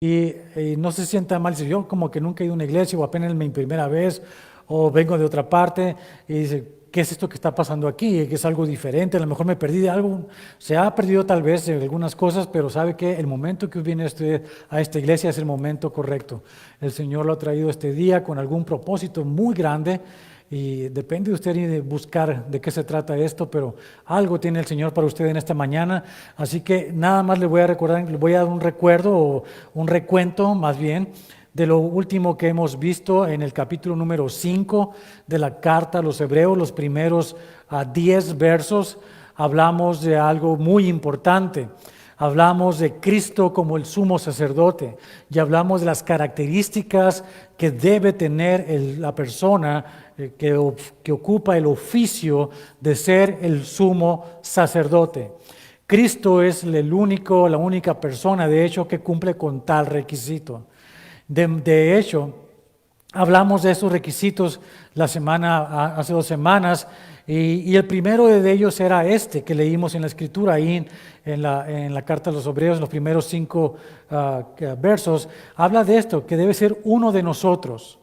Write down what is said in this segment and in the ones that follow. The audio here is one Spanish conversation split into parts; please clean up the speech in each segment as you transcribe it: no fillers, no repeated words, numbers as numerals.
y no se sienta mal, dice, yo como que nunca he ido a una iglesia o apenas mi primera vez o vengo de otra parte y dice, ¿qué es esto que está pasando aquí? Que es algo diferente, a lo mejor me perdí de algo, se ha perdido tal vez de algunas cosas, pero sabe que el momento que viene a esta iglesia es el momento correcto. El Señor lo ha traído este día con algún propósito muy grande. Y depende de usted y de buscar de qué se trata esto, pero algo tiene el Señor para usted en esta mañana. Así que nada más le voy a recordar, le voy a dar un recuerdo o un recuento más bien de lo último que hemos visto en el capítulo número 5 de la carta a los Hebreos, los primeros 10 versos. Hablamos de algo muy importante. Hablamos de Cristo como el sumo sacerdote y hablamos de las características que debe tener la persona que ocupa el oficio de ser el sumo sacerdote. Cristo es la única persona, de hecho, que cumple con tal requisito. De hecho, hablamos de esos requisitos hace 2 semanas, y el primero de ellos era este que leímos en la Escritura, ahí en la carta a los Hebreos, los primeros 5 versos, habla de esto, que debe ser uno de nosotros.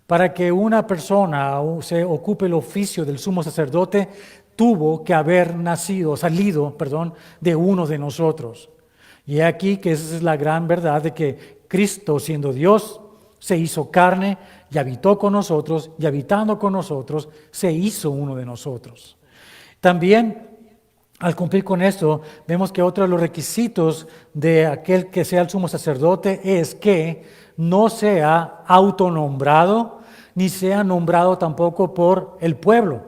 Para que una persona se ocupe el oficio del sumo sacerdote, tuvo que haber salido de uno de nosotros. Y aquí que esa es la gran verdad de que Cristo, siendo Dios, se hizo carne y habitó con nosotros, y habitando con nosotros, se hizo uno de nosotros. También, al cumplir con esto, vemos que otro de los requisitos de aquel que sea el sumo sacerdote es que no sea autonombrado, ni sea nombrado tampoco por el pueblo.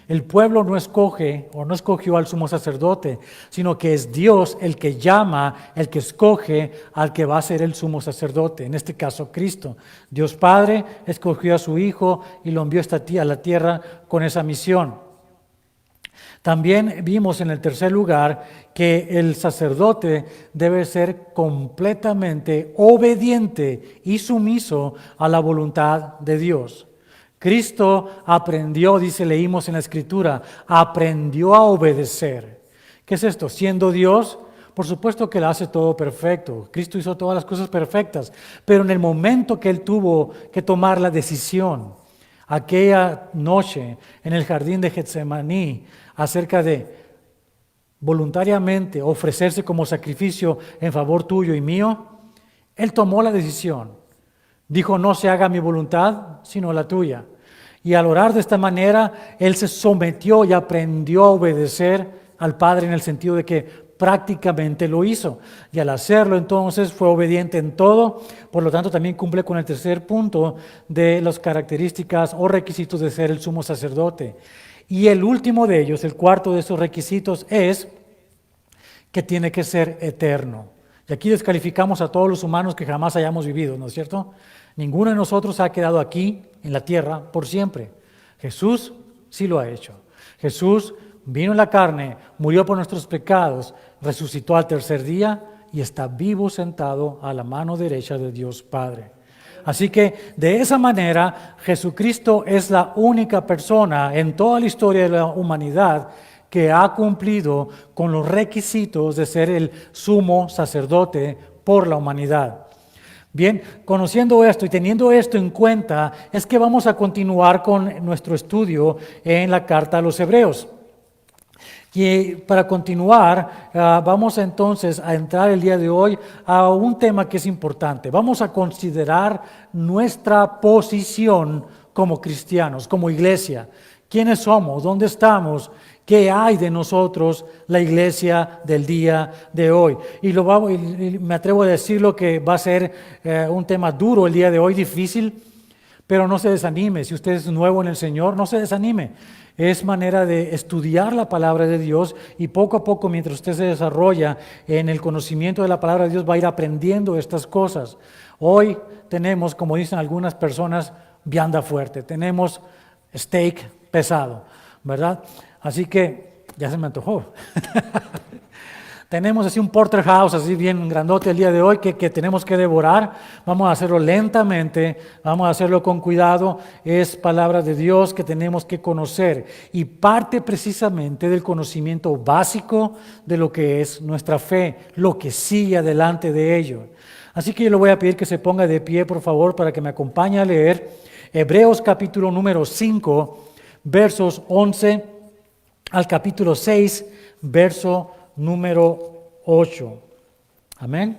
El pueblo no escoge o no escogió al sumo sacerdote, sino que es Dios el que llama, el que escoge al que va a ser el sumo sacerdote, en este caso Cristo. Dios Padre escogió a su Hijo y lo envió a la tierra con esa misión. También vimos en el tercer lugar que el sacerdote debe ser completamente obediente y sumiso a la voluntad de Dios. Cristo aprendió, leímos en la Escritura, aprendió a obedecer. ¿Qué es esto? Siendo Dios, por supuesto que Él hace todo perfecto. Cristo hizo todas las cosas perfectas, pero en el momento que Él tuvo que tomar la decisión, aquella noche en el jardín de Getsemaní, acerca de voluntariamente ofrecerse como sacrificio en favor tuyo y mío, Él tomó la decisión. Dijo, no se haga mi voluntad, sino la tuya. Y al orar de esta manera, Él se sometió y aprendió a obedecer al Padre en el sentido de que prácticamente lo hizo. Y al hacerlo, entonces, fue obediente en todo. Por lo tanto, también cumple con el tercer punto de las características o requisitos de ser el sumo sacerdote. Y el último de ellos, el cuarto de esos requisitos, es que tiene que ser eterno. Y aquí descalificamos a todos los humanos que jamás hayamos vivido, ¿no es cierto? Ninguno de nosotros ha quedado aquí en la tierra por siempre. Jesús sí lo ha hecho. Jesús vino en la carne, murió por nuestros pecados, resucitó al tercer día y está vivo sentado a la mano derecha de Dios Padre. Así que de esa manera Jesucristo es la única persona en toda la historia de la humanidad que ha cumplido con los requisitos de ser el sumo sacerdote por la humanidad. Bien, conociendo esto y teniendo esto en cuenta, es que vamos a continuar con nuestro estudio en la carta a los Hebreos. Y para continuar, vamos entonces a entrar el día de hoy a un tema que es importante. Vamos a considerar nuestra posición como cristianos, como iglesia. ¿Quiénes somos? ¿Dónde estamos? ¿Qué hay de nosotros, la iglesia del día de hoy? Y me atrevo a decirlo que va a ser un tema duro el día de hoy, difícil, pero no se desanime. Si usted es nuevo en el Señor, no se desanime. Es manera de estudiar la palabra de Dios y poco a poco, mientras usted se desarrolla en el conocimiento de la palabra de Dios, va a ir aprendiendo estas cosas. Hoy tenemos, como dicen algunas personas, vianda fuerte. Tenemos steak pesado, ¿verdad? Así que ya se me antojó. Tenemos así un porterhouse así bien grandote el día de hoy que tenemos que devorar. Vamos a hacerlo lentamente, vamos a hacerlo con cuidado. Es palabra de Dios que tenemos que conocer y parte precisamente del conocimiento básico de lo que es nuestra fe, lo que sigue adelante de ello. Así que yo le voy a pedir que se ponga de pie, por favor, para que me acompañe a leer Hebreos capítulo número 5, versos 11 al capítulo 6, verso número 8. Amén.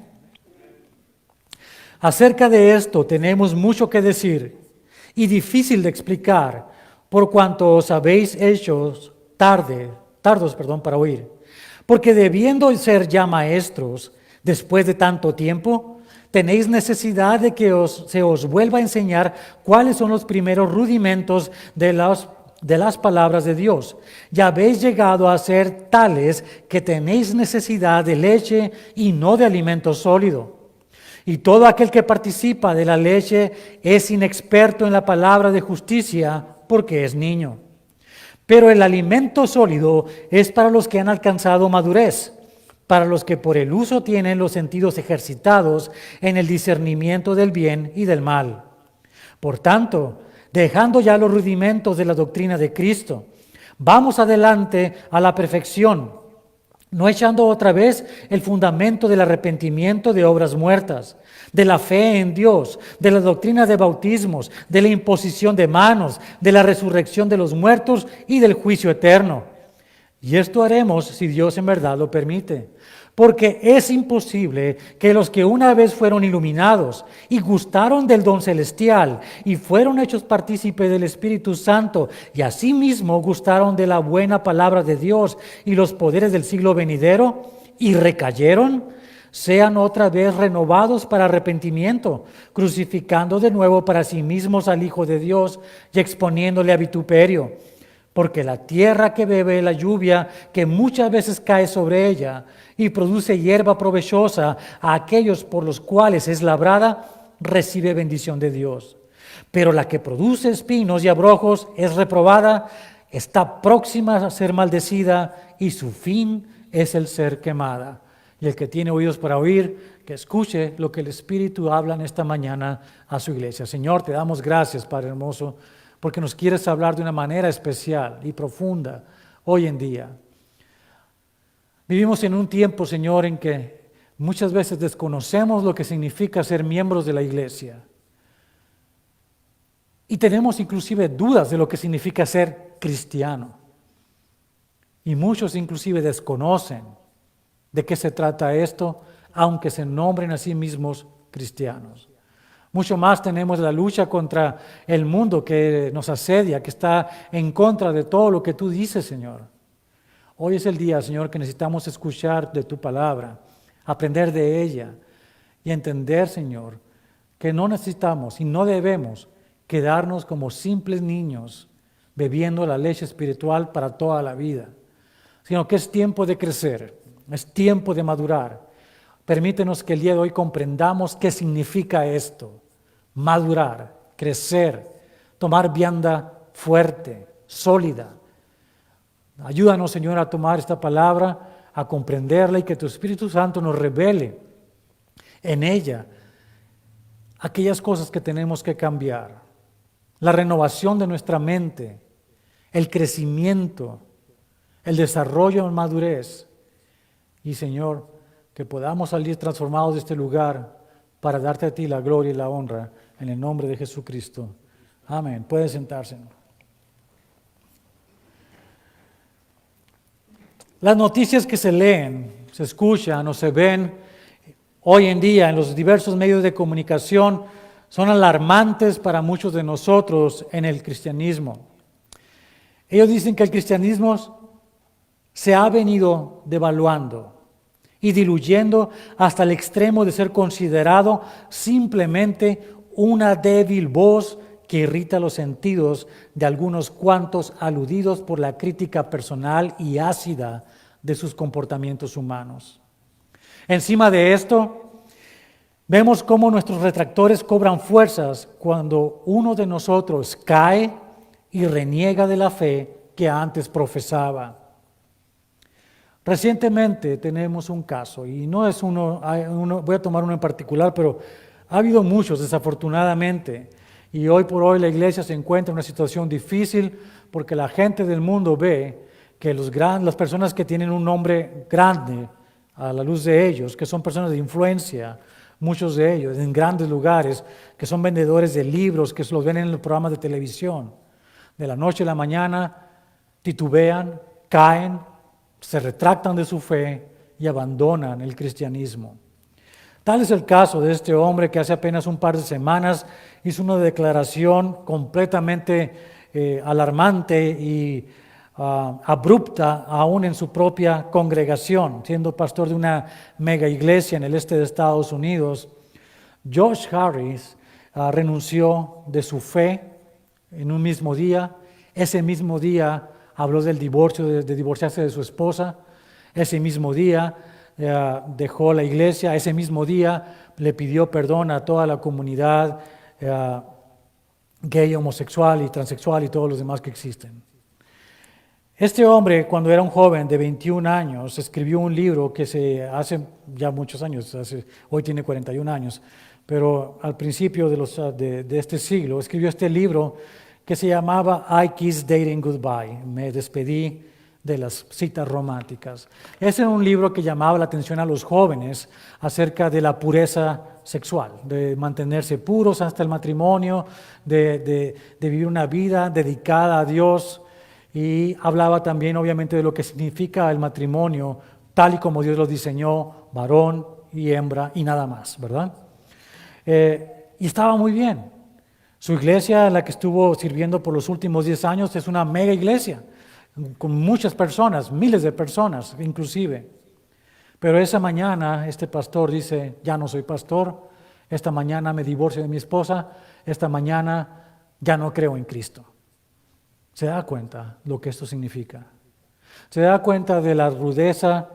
Acerca de esto tenemos mucho que decir y difícil de explicar, por cuanto os habéis hecho tardos para oír. Porque debiendo ser ya maestros, después de tanto tiempo, tenéis necesidad de que se os vuelva a enseñar cuáles son los primeros rudimentos de las palabras de Dios. Ya habéis llegado a ser tales que tenéis necesidad de leche y no de alimento sólido. Y todo aquel que participa de la leche es inexperto en la palabra de justicia porque es niño. Pero el alimento sólido es para los que han alcanzado madurez, para los que por el uso tienen los sentidos ejercitados en el discernimiento del bien y del mal. Por tanto, dejando ya los rudimentos de la doctrina de Cristo, vamos adelante a la perfección, no echando otra vez el fundamento del arrepentimiento de obras muertas, de la fe en Dios, de la doctrina de bautismos, de la imposición de manos, de la resurrección de los muertos y del juicio eterno. Y esto haremos si Dios en verdad lo permite. Porque es imposible que los que una vez fueron iluminados y gustaron del don celestial y fueron hechos partícipes del Espíritu Santo y asimismo gustaron de la buena palabra de Dios y los poderes del siglo venidero y recayeron, sean otra vez renovados para arrepentimiento, crucificando de nuevo para sí mismos al Hijo de Dios y exponiéndole a vituperio. Porque la tierra que bebe la lluvia que muchas veces cae sobre ella y produce hierba provechosa a aquellos por los cuales es labrada, recibe bendición de Dios. Pero la que produce espinos y abrojos es reprobada, está próxima a ser maldecida y su fin es el ser quemada. Y el que tiene oídos para oír, que escuche lo que el Espíritu habla en esta mañana a su iglesia. Señor, te damos gracias, Padre hermoso, porque nos quieres hablar de una manera especial y profunda hoy en día. Vivimos en un tiempo, Señor, en que muchas veces desconocemos lo que significa ser miembros de la iglesia. Y tenemos inclusive dudas de lo que significa ser cristiano. Y muchos inclusive desconocen de qué se trata esto, aunque se nombren a sí mismos cristianos. Mucho más tenemos la lucha contra el mundo que nos asedia, que está en contra de todo lo que tú dices, Señor. Hoy es el día, Señor, que necesitamos escuchar de tu palabra, aprender de ella y entender, Señor, que no necesitamos y no debemos quedarnos como simples niños bebiendo la leche espiritual para toda la vida, sino que es tiempo de crecer, es tiempo de madurar. Permítenos que el día de hoy comprendamos qué significa esto: madurar, crecer, tomar vianda fuerte, sólida. Ayúdanos, Señor, a tomar esta palabra, a comprenderla y que tu Espíritu Santo nos revele en ella aquellas cosas que tenemos que cambiar, la renovación de nuestra mente, el crecimiento, el desarrollo en madurez y, Señor, que podamos salir transformados de este lugar para darte a ti la gloria y la honra en el nombre de Jesucristo. Amén. Puede sentarse. Las noticias que se leen, se escuchan o se ven hoy en día en los diversos medios de comunicación son alarmantes para muchos de nosotros en el cristianismo. Ellos dicen que el cristianismo se ha venido devaluando y diluyendo hasta el extremo de ser considerado simplemente una débil voz que irrita los sentidos de algunos cuantos aludidos por la crítica personal y ácida de sus comportamientos humanos. Encima de esto, vemos cómo nuestros retractores cobran fuerzas cuando uno de nosotros cae y reniega de la fe que antes profesaba. Recientemente tenemos un caso, y no es uno, voy a tomar uno en particular, pero ha habido muchos desafortunadamente, y hoy por hoy la iglesia se encuentra en una situación difícil porque la gente del mundo ve que las personas que tienen un nombre grande a la luz de ellos, que son personas de influencia muchos de ellos en grandes lugares, que son vendedores de libros, que se los ven en los programas de televisión. De la noche a la mañana titubean, caen, se retractan de su fe y abandonan el cristianismo. Tal es el caso de este hombre que hace apenas un par de semanas hizo una declaración completamente alarmante y abrupta aún en su propia congregación, siendo pastor de una mega iglesia en el este de Estados Unidos. Josh Harris renunció de su fe en un mismo día. Ese mismo día habló del divorcio, de divorciarse de su esposa. Ese mismo día dejó la iglesia. Ese mismo día le pidió perdón a toda la comunidad gay, homosexual y transexual y todos los demás que existen. Este hombre, cuando era un joven de 21 años, escribió un libro que hace ya muchos años, hoy tiene 41 años, pero al principio de este siglo escribió este libro que se llamaba I Kissed Dating Goodbye, me despedí de las citas románticas. Ese era un libro que llamaba la atención a los jóvenes acerca de la pureza sexual, de mantenerse puros hasta el matrimonio, de vivir una vida dedicada a Dios, y hablaba también obviamente de lo que significa el matrimonio, tal y como Dios lo diseñó, varón y hembra y nada más, ¿verdad? Y estaba muy bien. Su iglesia, en la que estuvo sirviendo por los últimos 10 años, es una mega iglesia, con muchas personas, miles de personas inclusive. Pero esa mañana este pastor dice, ya no soy pastor, esta mañana me divorcio de mi esposa, esta mañana ya no creo en Cristo. ¿Se da cuenta lo que esto significa? ¿Se da cuenta de la rudeza,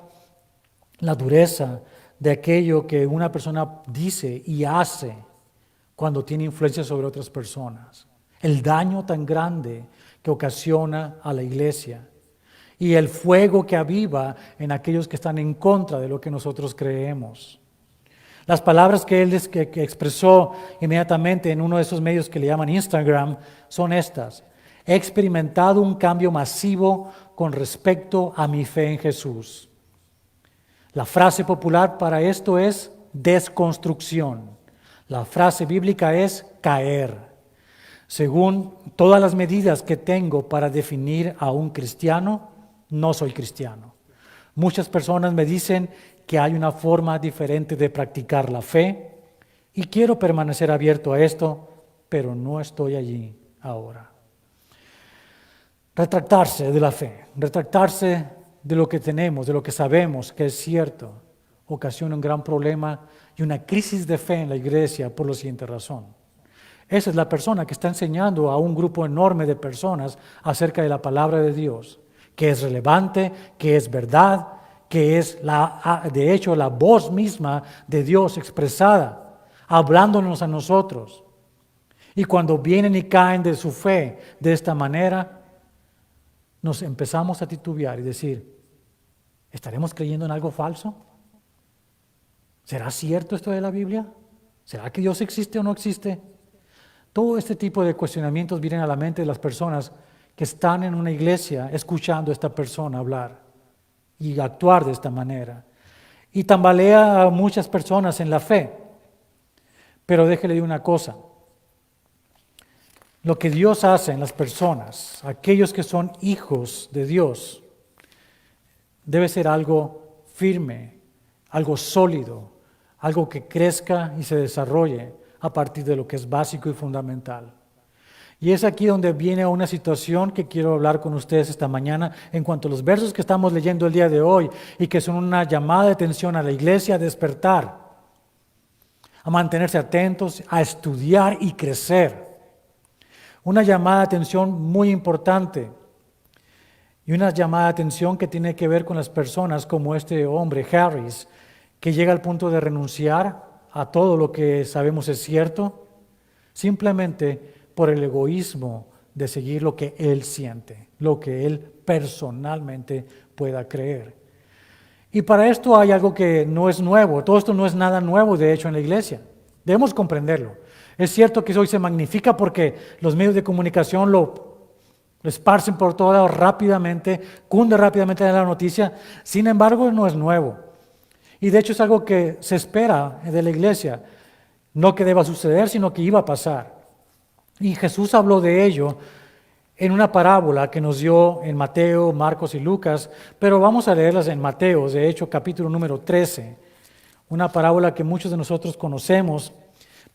la dureza de aquello que una persona dice y hace cuando tiene influencia sobre otras personas? El daño tan grande que ocasiona a la iglesia y el fuego que aviva en aquellos que están en contra de lo que nosotros creemos. Las palabras que él que expresó inmediatamente en uno de esos medios que le llaman Instagram son estas: he experimentado un cambio masivo con respecto a mi fe en Jesús. La frase popular para esto es desconstrucción. La frase bíblica es caer. Según todas las medidas que tengo para definir a un cristiano, no soy cristiano. Muchas personas me dicen que hay una forma diferente de practicar la fe y quiero permanecer abierto a esto, pero no estoy allí ahora. Retractarse de la fe, retractarse de lo que tenemos, de lo que sabemos que es cierto, ocasiona un gran problema y una crisis de fe en la iglesia por la siguiente razón. Esa es la persona que está enseñando a un grupo enorme de personas acerca de la palabra de Dios, que es relevante, que es verdad, que es de hecho la voz misma de Dios expresada, hablándonos a nosotros. Y cuando vienen y caen de su fe de esta manera, nos empezamos a titubear y decir, ¿estaremos creyendo en algo falso? ¿Será cierto esto de la Biblia? ¿Será que Dios existe o no existe? Todo este tipo de cuestionamientos vienen a la mente de las personas que están en una iglesia escuchando a esta persona hablar y actuar de esta manera. Y tambalea a muchas personas en la fe. Pero déjele decir una cosa. Lo que Dios hace en las personas, aquellos que son hijos de Dios, debe ser algo firme, algo sólido, algo que crezca y se desarrolle a partir de lo que es básico y fundamental. Y es aquí donde viene una situación que quiero hablar con ustedes esta mañana en cuanto a los versos que estamos leyendo el día de hoy y que son una llamada de atención a la iglesia a despertar, a mantenerse atentos, a estudiar y crecer. Una llamada de atención muy importante y una llamada de atención que tiene que ver con las personas como este hombre, Harris, que llega al punto de renunciar a todo lo que sabemos es cierto, simplemente por el egoísmo de seguir lo que él siente, lo que él personalmente pueda creer. Y para esto hay algo que no es nuevo, todo esto no es nada nuevo de hecho en la iglesia, debemos comprenderlo. Es cierto que hoy se magnifica porque los medios de comunicación lo esparcen por todo lado rápidamente, cunde rápidamente la noticia, sin embargo no es nuevo. Y de hecho es algo que se espera de la iglesia. No que deba suceder, sino que iba a pasar. Y Jesús habló de ello en una parábola que nos dio en Mateo, Marcos y Lucas, pero vamos a leerlas en Mateo, de hecho, capítulo número 13. Una parábola que muchos de nosotros conocemos,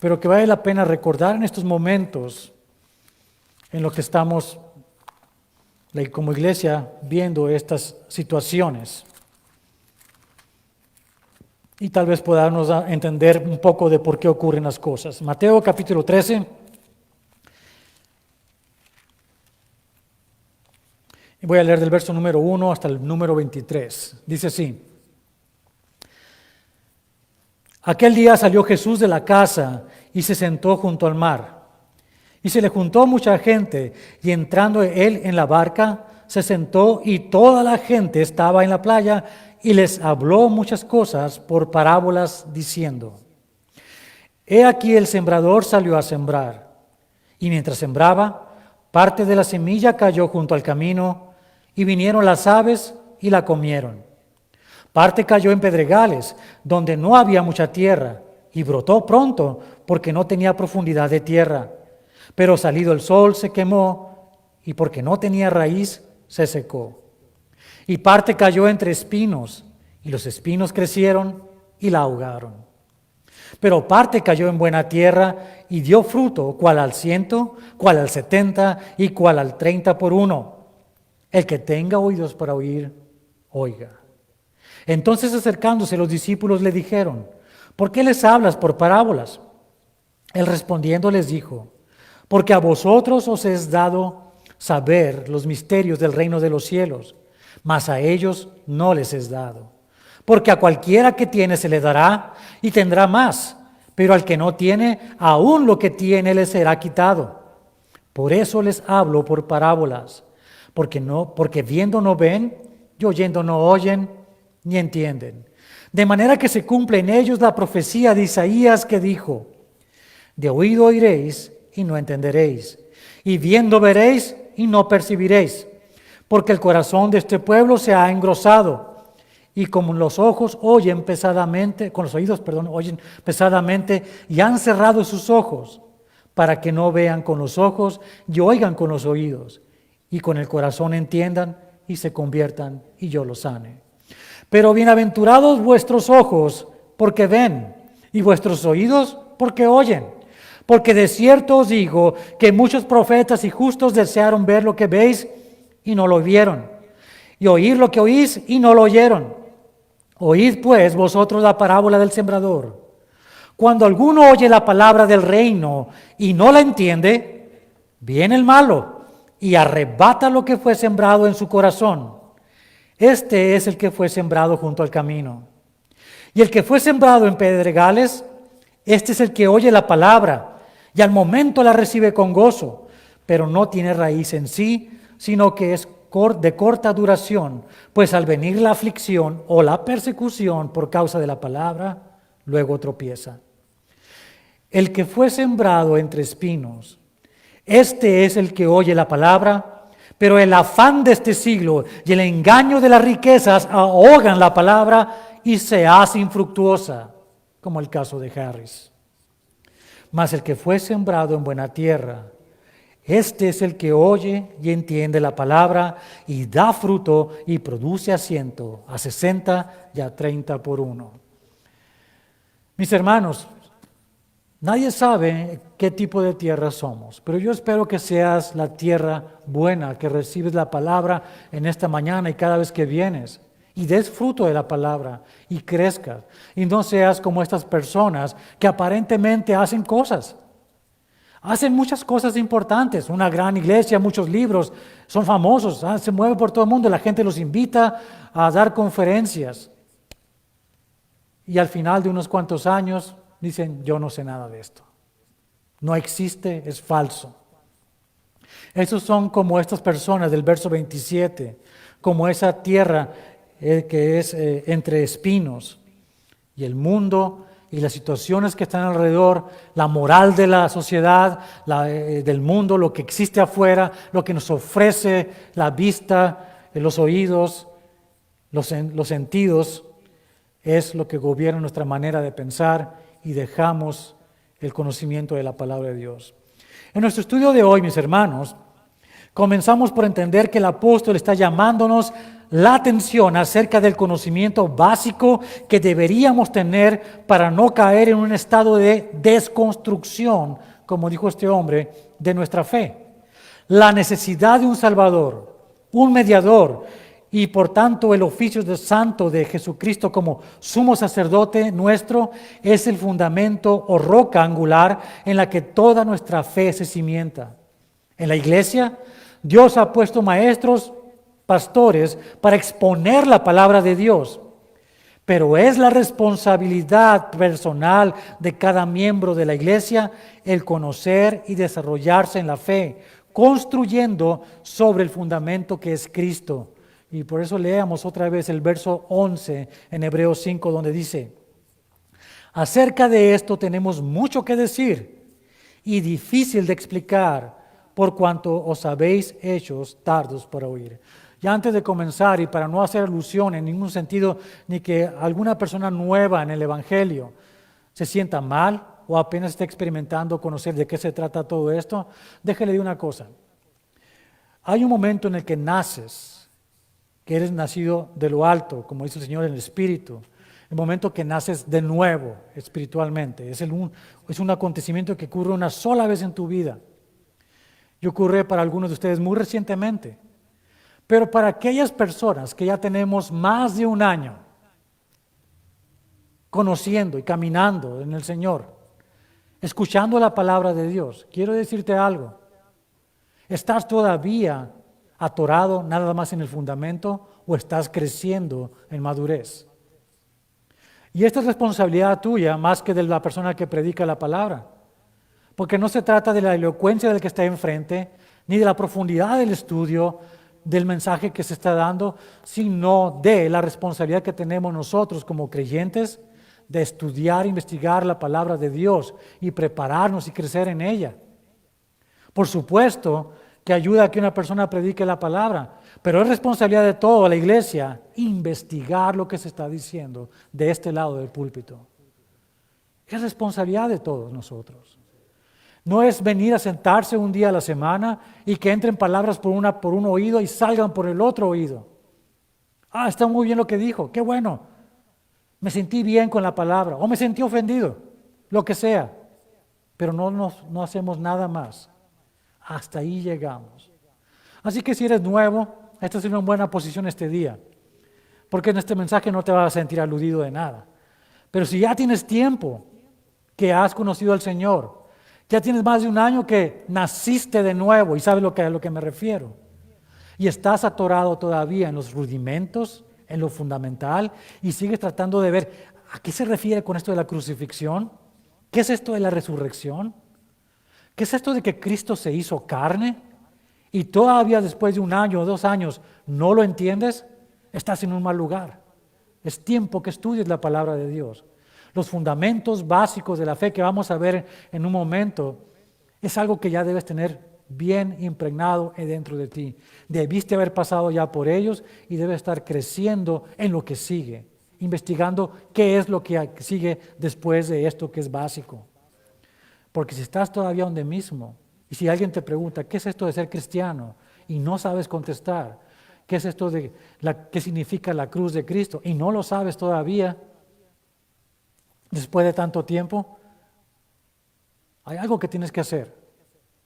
pero que vale la pena recordar en estos momentos en los que estamos como iglesia viendo estas situaciones. Y tal vez podamos entender un poco de por qué ocurren las cosas. Mateo capítulo 13. Y voy a leer del verso número 1 hasta el número 23. Dice así. Aquel día salió Jesús de la casa y se sentó junto al mar. Y se le juntó mucha gente, y entrando él en la barca, se sentó, y toda la gente estaba en la playa, y les habló muchas cosas por parábolas, diciendo: He aquí el sembrador salió a sembrar, y mientras sembraba, parte de la semilla cayó junto al camino, y vinieron las aves y la comieron. Parte cayó en pedregales, donde no había mucha tierra, y brotó pronto, porque no tenía profundidad de tierra. Pero salido el sol se quemó, y porque no tenía raíz, se secó. Y parte cayó entre espinos, y los espinos crecieron y la ahogaron. Pero parte cayó en buena tierra, y dio fruto, cual al 100, cual al 70, y cual al 30 por uno. El que tenga oídos para oír, oiga. Entonces, acercándose, los discípulos le dijeron: ¿Por qué les hablas por parábolas? Él respondiendo les dijo: Porque a vosotros os es dado saber los misterios del reino de los cielos, mas a ellos no les es dado. Porque a cualquiera que tiene se le dará y tendrá más, pero al que no tiene, aún lo que tiene le será quitado. Por eso les hablo por parábolas, porque viendo no ven, y oyendo no oyen, ni entienden. De manera que se cumple en ellos la profecía de Isaías que dijo: De oído oiréis y no entenderéis, y viendo veréis y no percibiréis, porque el corazón de este pueblo se ha engrosado, y como los ojos oyen pesadamente, con los oídos, oyen pesadamente, y han cerrado sus ojos, para que no vean con los ojos y oigan con los oídos, y con el corazón entiendan y se conviertan, y yo los sane. Pero bienaventurados vuestros ojos, porque ven, y vuestros oídos, porque oyen. Porque de cierto os digo que muchos profetas y justos desearon ver lo que veis y no lo vieron, y oír lo que oís y no lo oyeron. Oíd pues vosotros la parábola del sembrador. Cuando alguno oye la palabra del reino y no la entiende, viene el malo y arrebata lo que fue sembrado en su corazón. Este es el que fue sembrado junto al camino. Y el que fue sembrado en pedregales, este es el que oye la palabra y al momento la recibe con gozo, pero no tiene raíz en sí, sino que es de corta duración, pues al venir la aflicción o la persecución por causa de la palabra, luego tropieza. El que fue sembrado entre espinos, este es el que oye la palabra, pero el afán de este siglo y el engaño de las riquezas ahogan la palabra y se hace infructuosa, como el caso de Harris. Mas el que fue sembrado en buena tierra, este es el que oye y entiende la palabra y da fruto y produce a 100, a 60 y a 30 por uno. Mis hermanos, nadie sabe qué tipo de tierra somos, pero yo espero que seas la tierra buena, que recibes la palabra en esta mañana y cada vez que vienes, y des fruto de la palabra y crezcas, y no seas como estas personas que aparentemente hacen cosas. Hacen muchas cosas importantes, una gran iglesia, muchos libros, son famosos, se mueven por todo el mundo, la gente los invita a dar conferencias. Y al final de unos cuantos años dicen: yo no sé nada de esto. No existe, es falso. Esos son como estas personas del verso 27, como esa tierra que es entre espinos. Y el mundo y las situaciones que están alrededor, la moral de la sociedad, del mundo, lo que existe afuera, lo que nos ofrece la vista, los oídos, los sentidos, es lo que gobierna nuestra manera de pensar y dejamos el conocimiento de la palabra de Dios. En nuestro estudio de hoy, mis hermanos, comenzamos por entender que el apóstol está llamándonos la atención acerca del conocimiento básico que deberíamos tener para no caer en un estado de desconstrucción, como dijo este hombre, de nuestra fe. La necesidad de un Salvador, un mediador, y por tanto el oficio de santo de Jesucristo como sumo sacerdote nuestro es el fundamento o roca angular en la que toda nuestra fe se cimienta. En la iglesia, Dios ha puesto maestros, pastores, para exponer la palabra de Dios. Pero es la responsabilidad personal de cada miembro de la iglesia el conocer y desarrollarse en la fe, construyendo sobre el fundamento que es Cristo. Y por eso leamos otra vez el verso 11 en Hebreos 5, donde dice: acerca de esto tenemos mucho que decir y difícil de explicar, por cuanto os habéis hecho tardos para oír. Ya antes de comenzar, y para no hacer alusión en ningún sentido, ni que alguna persona nueva en el Evangelio se sienta mal o apenas esté experimentando conocer de qué se trata todo esto, déjele decir una cosa. Hay un momento en el que naces, que eres nacido de lo alto, como dice el Señor en el Espíritu. El momento que naces de nuevo espiritualmente. Es un acontecimiento que ocurre una sola vez en tu vida. Y ocurre para algunos de ustedes muy recientemente. Pero para aquellas personas que ya tenemos más de un año conociendo y caminando en el Señor, escuchando la palabra de Dios, quiero decirte algo. ¿Estás todavía atorado nada más en el fundamento o estás creciendo en madurez? Y esta es responsabilidad tuya más que de la persona que predica la palabra, porque no se trata de la elocuencia del que está enfrente, ni de la profundidad del estudio del mensaje que se está dando, sino de la responsabilidad que tenemos nosotros como creyentes de estudiar e investigar la palabra de Dios y prepararnos y crecer en ella. Por supuesto que ayuda a que una persona predique la palabra, pero es responsabilidad de toda la iglesia investigar lo que se está diciendo de este lado del púlpito. Es responsabilidad de todos nosotros. No es venir a sentarse un día a la semana y que entren palabras por un oído y salgan por el otro oído. Ah, está muy bien lo que dijo, qué bueno. Me sentí bien con la palabra o me sentí ofendido, lo que sea. Pero no hacemos nada más. Hasta ahí llegamos. Así que si eres nuevo, esta es una buena posición este día, porque en este mensaje no te vas a sentir aludido de nada. Pero si ya tienes tiempo que has conocido al Señor, ya tienes más de un año que naciste de nuevo y sabes a lo que me refiero, y estás atorado todavía en los rudimentos, en lo fundamental, y sigues tratando de ver a qué se refiere con esto de la crucifixión, qué es esto de la resurrección, qué es esto de que Cristo se hizo carne, y todavía después de un año o 2 años no lo entiendes, estás en un mal lugar. Es tiempo que estudies la palabra de Dios. Los fundamentos básicos de la fe que vamos a ver en un momento es algo que ya debes tener bien impregnado dentro de ti. Debiste haber pasado ya por ellos y debes estar creciendo en lo que sigue, investigando qué es lo que sigue después de esto que es básico. Porque si estás todavía donde mismo, y si alguien te pregunta, ¿qué es esto de ser cristiano? Y no sabes contestar, ¿qué es esto de qué significa la cruz de Cristo? Y no lo sabes todavía, después de tanto tiempo, hay algo que tienes que hacer.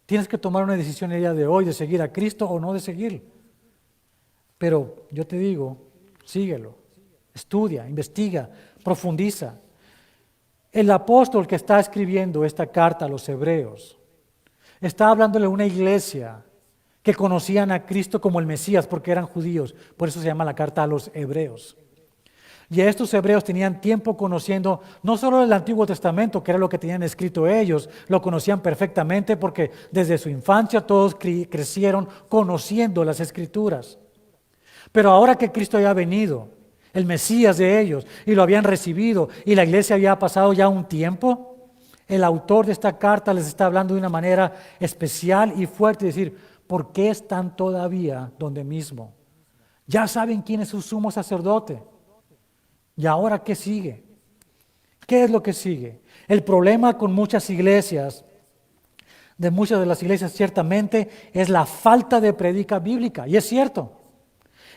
Tienes que tomar una decisión el día de hoy de seguir a Cristo o no de seguir. Pero yo te digo, síguelo, estudia, investiga, profundiza. El apóstol que está escribiendo esta carta a los hebreos está hablándole a una iglesia que conocían a Cristo como el Mesías porque eran judíos. Por eso se llama la carta a los hebreos. Y estos hebreos tenían tiempo conociendo no solo el Antiguo Testamento, que era lo que tenían escrito ellos, lo conocían perfectamente porque desde su infancia todos crecieron conociendo las Escrituras. Pero ahora que Cristo había venido, el Mesías de ellos, y lo habían recibido, y la iglesia había pasado ya un tiempo, el autor de esta carta les está hablando de una manera especial y fuerte, decir, ¿por qué están todavía donde mismo? Ya saben quién es su sumo sacerdote. ¿Y ahora qué sigue? ¿Qué es lo que sigue? El problema con muchas iglesias, de muchas de las iglesias ciertamente, es la falta de prédica bíblica. Y es cierto.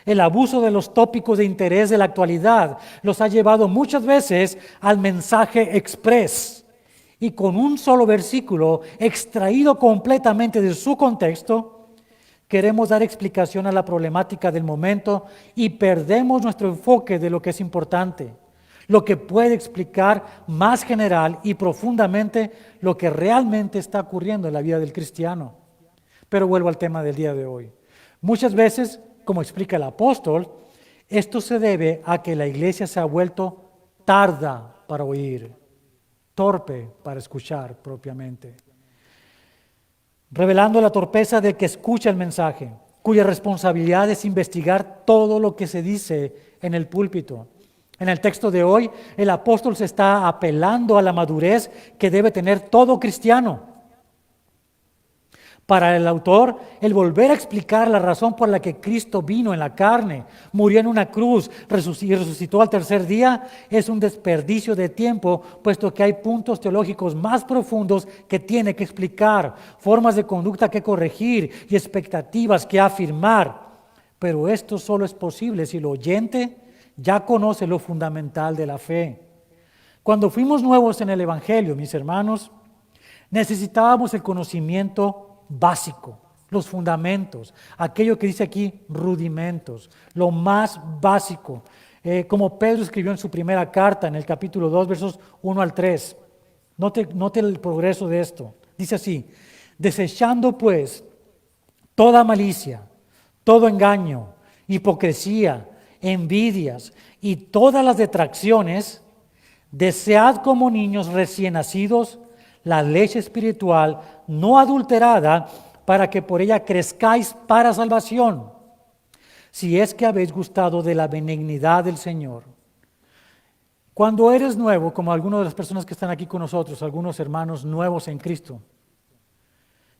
El abuso de los tópicos de interés de la actualidad los ha llevado muchas veces al mensaje express. Y con un solo versículo extraído completamente de su contexto, queremos dar explicación a la problemática del momento y perdemos nuestro enfoque de lo que es importante, lo que puede explicar más general y profundamente lo que realmente está ocurriendo en la vida del cristiano. Pero vuelvo al tema del día de hoy. Muchas veces, como explica el apóstol, esto se debe a que la iglesia se ha vuelto tarda para oír, torpe para escuchar propiamente, revelando la torpeza del que escucha el mensaje, cuya responsabilidad es investigar todo lo que se dice en el púlpito. En el texto de hoy, el apóstol se está apelando a la madurez que debe tener todo cristiano. Para el autor, el volver a explicar la razón por la que Cristo vino en la carne, murió en una cruz y resucitó al tercer día, es un desperdicio de tiempo, puesto que hay puntos teológicos más profundos que tiene que explicar, formas de conducta que corregir y expectativas que afirmar. Pero esto solo es posible si el oyente ya conoce lo fundamental de la fe. Cuando fuimos nuevos en el Evangelio, mis hermanos, necesitábamos el conocimiento básico, los fundamentos, aquello que dice aquí rudimentos, lo más básico, como Pedro escribió en su primera carta en el capítulo 2, versos 1 al 3. Note el progreso de esto. Dice así: desechando pues toda malicia, todo engaño, hipocresía, envidias y todas las detracciones, desead como niños recién nacidos la leche espiritual no adulterada, para que por ella crezcáis para salvación, si es que habéis gustado de la benignidad del Señor. Cuando eres nuevo, como algunas de las personas que están aquí con nosotros, algunos hermanos nuevos en Cristo,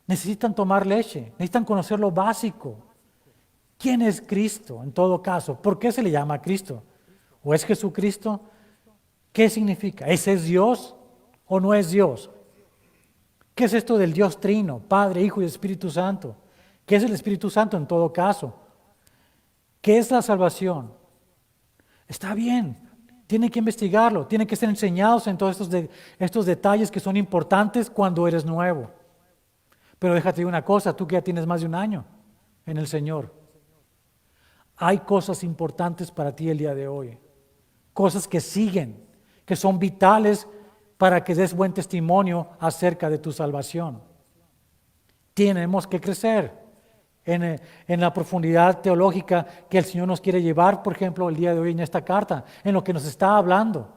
necesitan tomar leche, necesitan conocer lo básico. ¿Quién es Cristo en todo caso? ¿Por qué se le llama Cristo? ¿O es Jesucristo? ¿Qué significa? ¿Ese es Dios o no es Dios? ¿Qué es esto del Dios Trino, Padre, Hijo y Espíritu Santo? ¿Qué es el Espíritu Santo en todo caso? ¿Qué es la salvación? Está bien, tiene que investigarlo, tiene que ser enseñados en todos estos detalles que son importantes cuando eres nuevo. Pero déjate una cosa, tú que ya tienes más de un año en el Señor, hay cosas importantes para ti el día de hoy, cosas que siguen, que son vitales para que des buen testimonio acerca de tu salvación. Tenemos que crecer en la profundidad teológica que el Señor nos quiere llevar, por ejemplo, el día de hoy en esta carta, en lo que nos está hablando.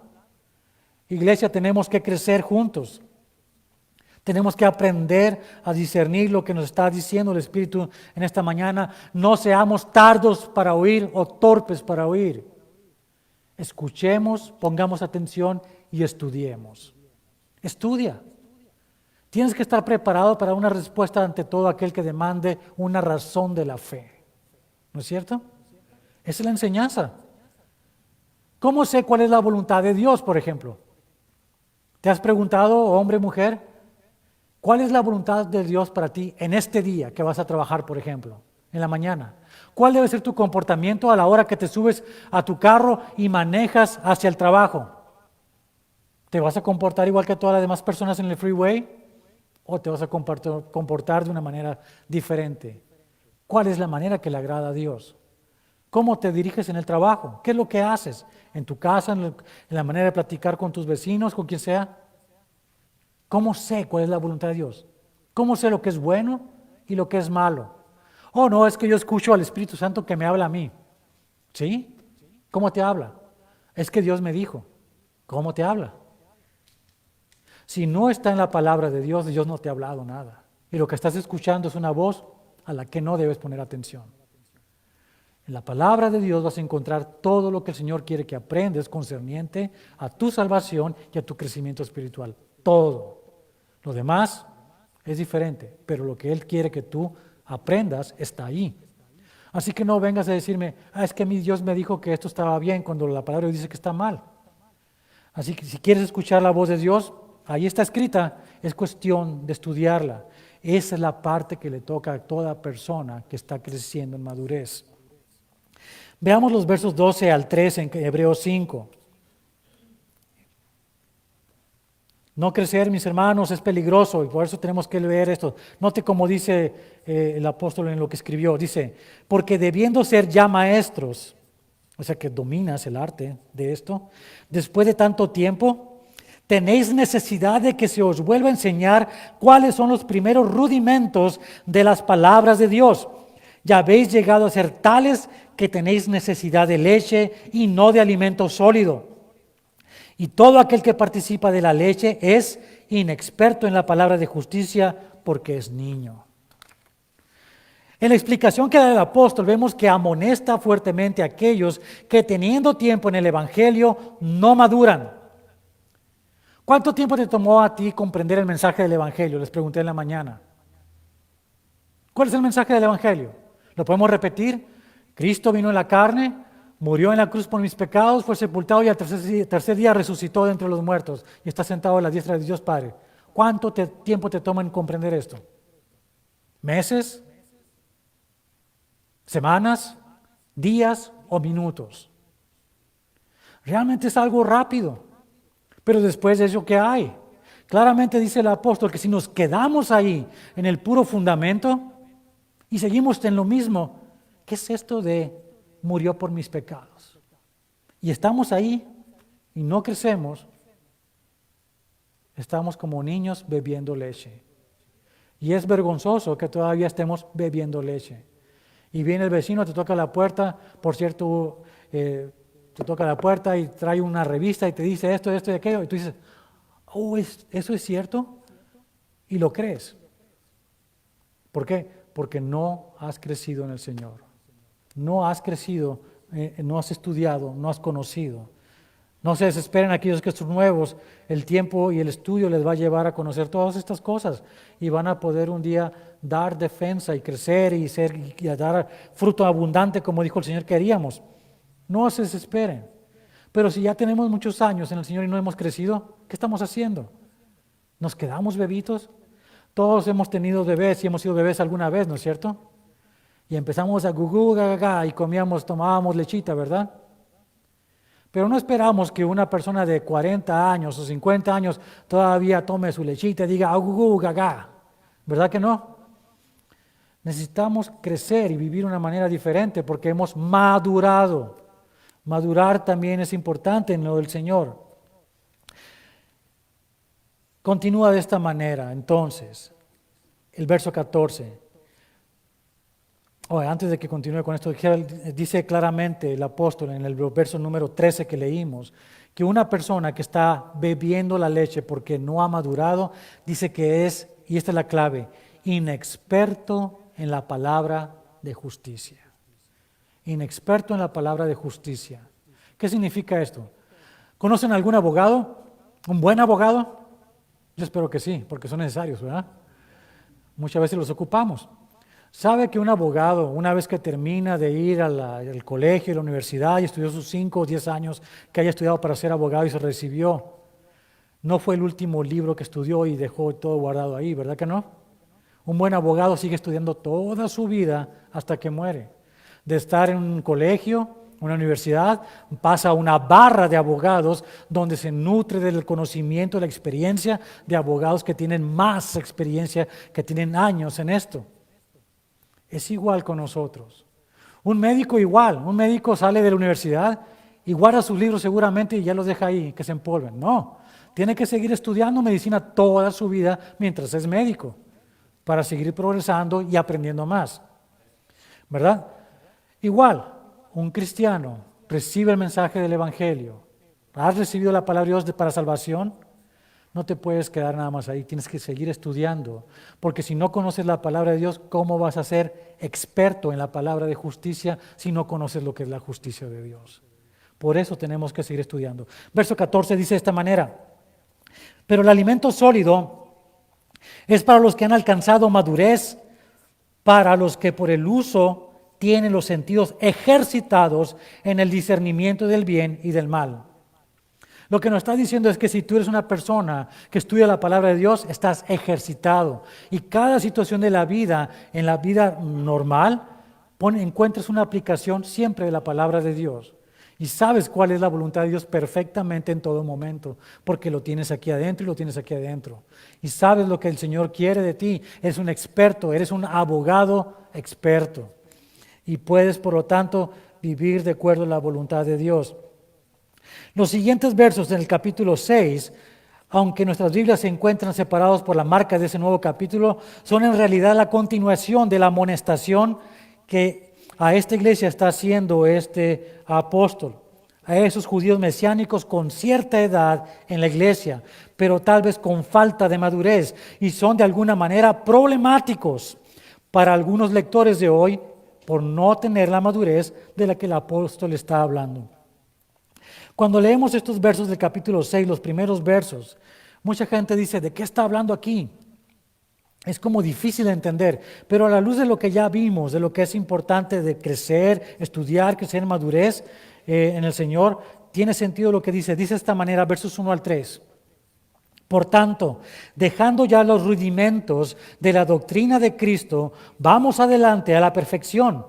Iglesia, tenemos que crecer juntos. Tenemos que aprender a discernir lo que nos está diciendo el Espíritu en esta mañana. No seamos tardos para oír o torpes para oír. Escuchemos, pongamos atención y estudiemos. Estudia. Tienes que estar preparado para una respuesta ante todo aquel que demande una razón de la fe. ¿No es cierto? Esa es la enseñanza. ¿Cómo sé cuál es la voluntad de Dios, por ejemplo? ¿Te has preguntado, hombre, mujer, cuál es la voluntad de Dios para ti en este día que vas a trabajar, por ejemplo, en la mañana? ¿Cuál debe ser tu comportamiento a la hora que te subes a tu carro y manejas hacia el trabajo? ¿Te vas a comportar igual que todas las demás personas en el freeway? ¿O te vas a comportar de una manera diferente? ¿Cuál es la manera que le agrada a Dios? ¿Cómo te diriges en el trabajo? ¿Qué es lo que haces? ¿En tu casa? ¿En la manera de platicar con tus vecinos? ¿Con quien sea? ¿Cómo sé cuál es la voluntad de Dios? ¿Cómo sé lo que es bueno y lo que es malo? Oh, no, es que yo escucho al Espíritu Santo que me habla a mí. ¿Sí? ¿Cómo te habla? Es que Dios me dijo. ¿Cómo te habla? Si no está en la palabra de Dios, Dios no te ha hablado nada. Y lo que estás escuchando es una voz a la que no debes poner atención. En la palabra de Dios vas a encontrar todo lo que el Señor quiere que aprendas concerniente a tu salvación y a tu crecimiento espiritual. Todo. Lo demás es diferente, pero lo que Él quiere que tú aprendas está ahí. Así que no vengas a decirme, es que mi Dios me dijo que esto estaba bien cuando la palabra dice que está mal. Así que si quieres escuchar la voz de Dios, ahí está escrita, es cuestión de estudiarla. Esa es la parte que le toca a toda persona que está creciendo en madurez. Veamos los versos 12 al 13 en Hebreos 5. No crecer, mis hermanos, es peligroso y por eso tenemos que leer esto. Note cómo dice el apóstol en lo que escribió. Dice, porque debiendo ser ya maestros, o sea que dominas el arte de esto, después de tanto tiempo, tenéis necesidad de que se os vuelva a enseñar cuáles son los primeros rudimentos de las palabras de Dios. Ya habéis llegado a ser tales que tenéis necesidad de leche y no de alimento sólido. Y todo aquel que participa de la leche es inexperto en la palabra de justicia porque es niño. En la explicación que da el apóstol vemos que amonesta fuertemente a aquellos que teniendo tiempo en el Evangelio no maduran. ¿Cuánto tiempo te tomó a ti comprender el mensaje del Evangelio? Les pregunté en la mañana. ¿Cuál es el mensaje del Evangelio? ¿Lo podemos repetir? Cristo vino en la carne, murió en la cruz por mis pecados, fue sepultado y al tercer día resucitó de entre los muertos y está sentado a la diestra de Dios Padre. ¿Cuánto tiempo te toma en comprender esto? ¿Meses? ¿Semanas? ¿Días o minutos? Realmente es algo rápido, pero después de eso, ¿qué hay? Claramente dice el apóstol que si nos quedamos ahí en el puro fundamento y seguimos en lo mismo, ¿qué es esto de murió por mis pecados? Y estamos ahí y no crecemos, estamos como niños bebiendo leche. Y es vergonzoso que todavía estemos bebiendo leche. Y viene el vecino, te toca la puerta, por cierto, te toca la puerta y trae una revista y te dice esto y aquello, y tú dices, ¿eso es cierto? Y lo crees. ¿Por qué? Porque no has crecido en el Señor. No has crecido, no has estudiado, no has conocido. No se desesperen aquellos que son nuevos, el tiempo y el estudio les va a llevar a conocer todas estas cosas y van a poder un día dar defensa y crecer y a dar fruto abundante como dijo el Señor que haríamos. No se desesperen. Pero si ya tenemos muchos años en el Señor y no hemos crecido, ¿qué estamos haciendo? ¿Nos quedamos bebitos? Todos hemos tenido bebés y hemos sido bebés alguna vez, ¿no es cierto? Y empezamos a gugú, gaga, y tomábamos lechita, ¿verdad? Pero no esperamos que una persona de 40 años o 50 años todavía tome su lechita y diga, gugú, gaga, ¿verdad que no? Necesitamos crecer y vivir de una manera diferente porque hemos madurado. Madurar también es importante en lo del Señor. Continúa de esta manera, entonces, el verso 14. Antes de que continúe con esto, dice claramente el apóstol en el verso número 13 que leímos, que una persona que está bebiendo la leche porque no ha madurado, dice que es, y esta es la clave, inexperto en la palabra de justicia. Inexperto en la palabra de justicia. ¿Qué significa esto? ¿Conocen algún abogado? ¿Un buen abogado? Yo espero que sí, porque son necesarios, ¿verdad? Muchas veces los ocupamos. ¿Sabe que un abogado, una vez que termina de ir al colegio, a la universidad y estudió sus 5 o 10 años que haya estudiado para ser abogado y se recibió, no fue el último libro que estudió y dejó todo guardado ahí, ¿verdad que no? Un buen abogado sigue estudiando toda su vida hasta que muere. De estar en un colegio, una universidad, pasa a una barra de abogados donde se nutre del conocimiento, de la experiencia de abogados que tienen más experiencia, que tienen años en esto. Es igual con nosotros. Un médico igual, un médico sale de la universidad y guarda sus libros seguramente y ya los deja ahí, que se empolven. No, tiene que seguir estudiando medicina toda su vida mientras es médico, para seguir progresando y aprendiendo más. ¿Verdad? Igual, un cristiano recibe el mensaje del Evangelio. ¿Has recibido la palabra de Dios para salvación? No te puedes quedar nada más ahí, tienes que seguir estudiando, porque si no conoces la palabra de Dios, ¿cómo vas a ser experto en la palabra de justicia si no conoces lo que es la justicia de Dios? Por eso tenemos que seguir estudiando. Verso 14 dice de esta manera, pero el alimento sólido es para los que han alcanzado madurez, para los que por el uso tiene los sentidos ejercitados en el discernimiento del bien y del mal. Lo que nos está diciendo es que si tú eres una persona que estudia la palabra de Dios, estás ejercitado. Y cada situación de la vida, en la vida normal, encuentras una aplicación siempre de la palabra de Dios. Y sabes cuál es la voluntad de Dios perfectamente en todo momento, porque lo tienes aquí adentro y lo tienes aquí adentro. Y sabes lo que el Señor quiere de ti. Eres un experto, eres un abogado experto. Y puedes, por lo tanto, vivir de acuerdo a la voluntad de Dios. Los siguientes versos en el capítulo 6, aunque nuestras Biblias se encuentran separados por la marca de ese nuevo capítulo, son en realidad la continuación de la amonestación que a esta iglesia está haciendo este apóstol, a esos judíos mesiánicos con cierta edad en la iglesia, pero tal vez con falta de madurez, y son de alguna manera problemáticos para algunos lectores de hoy por no tener la madurez de la que el apóstol está hablando. Cuando leemos estos versos del capítulo 6, los primeros versos, mucha gente dice, ¿de qué está hablando aquí? Es como difícil de entender, pero a la luz de lo que ya vimos, de lo que es importante de crecer, estudiar, crecer en madurez en el Señor, tiene sentido lo que dice. Dice de esta manera, versos 1 al 3. Por tanto, dejando ya los rudimentos de la doctrina de Cristo, vamos adelante a la perfección,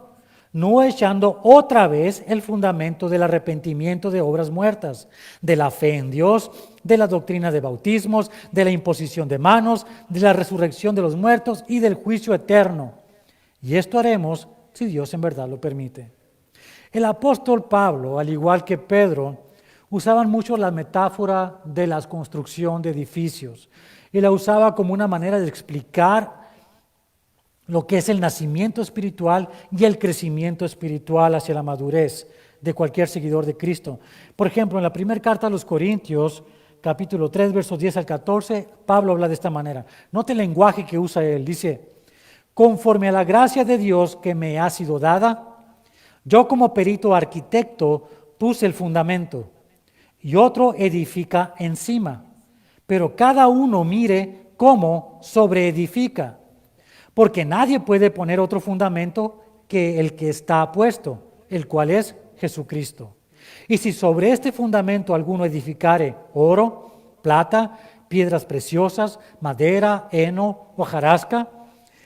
no echando otra vez el fundamento del arrepentimiento de obras muertas, de la fe en Dios, de la doctrina de bautismos, de la imposición de manos, de la resurrección de los muertos y del juicio eterno. Y esto haremos si Dios en verdad lo permite. El apóstol Pablo, al igual que Pedro, usaban mucho la metáfora de la construcción de edificios y la usaba como una manera de explicar lo que es el nacimiento espiritual y el crecimiento espiritual hacia la madurez de cualquier seguidor de Cristo. Por ejemplo, en la primera carta a los Corintios, capítulo 3, versos 10 al 14, Pablo habla de esta manera. Note el lenguaje que usa él. Dice, conforme a la gracia de Dios que me ha sido dada, yo como perito arquitecto puse el fundamento y otro edifica encima. Pero cada uno mire cómo sobreedifica. Porque nadie puede poner otro fundamento que el que está puesto, el cual es Jesucristo. Y si sobre este fundamento alguno edificare oro, plata, piedras preciosas, madera, heno, hojarasca,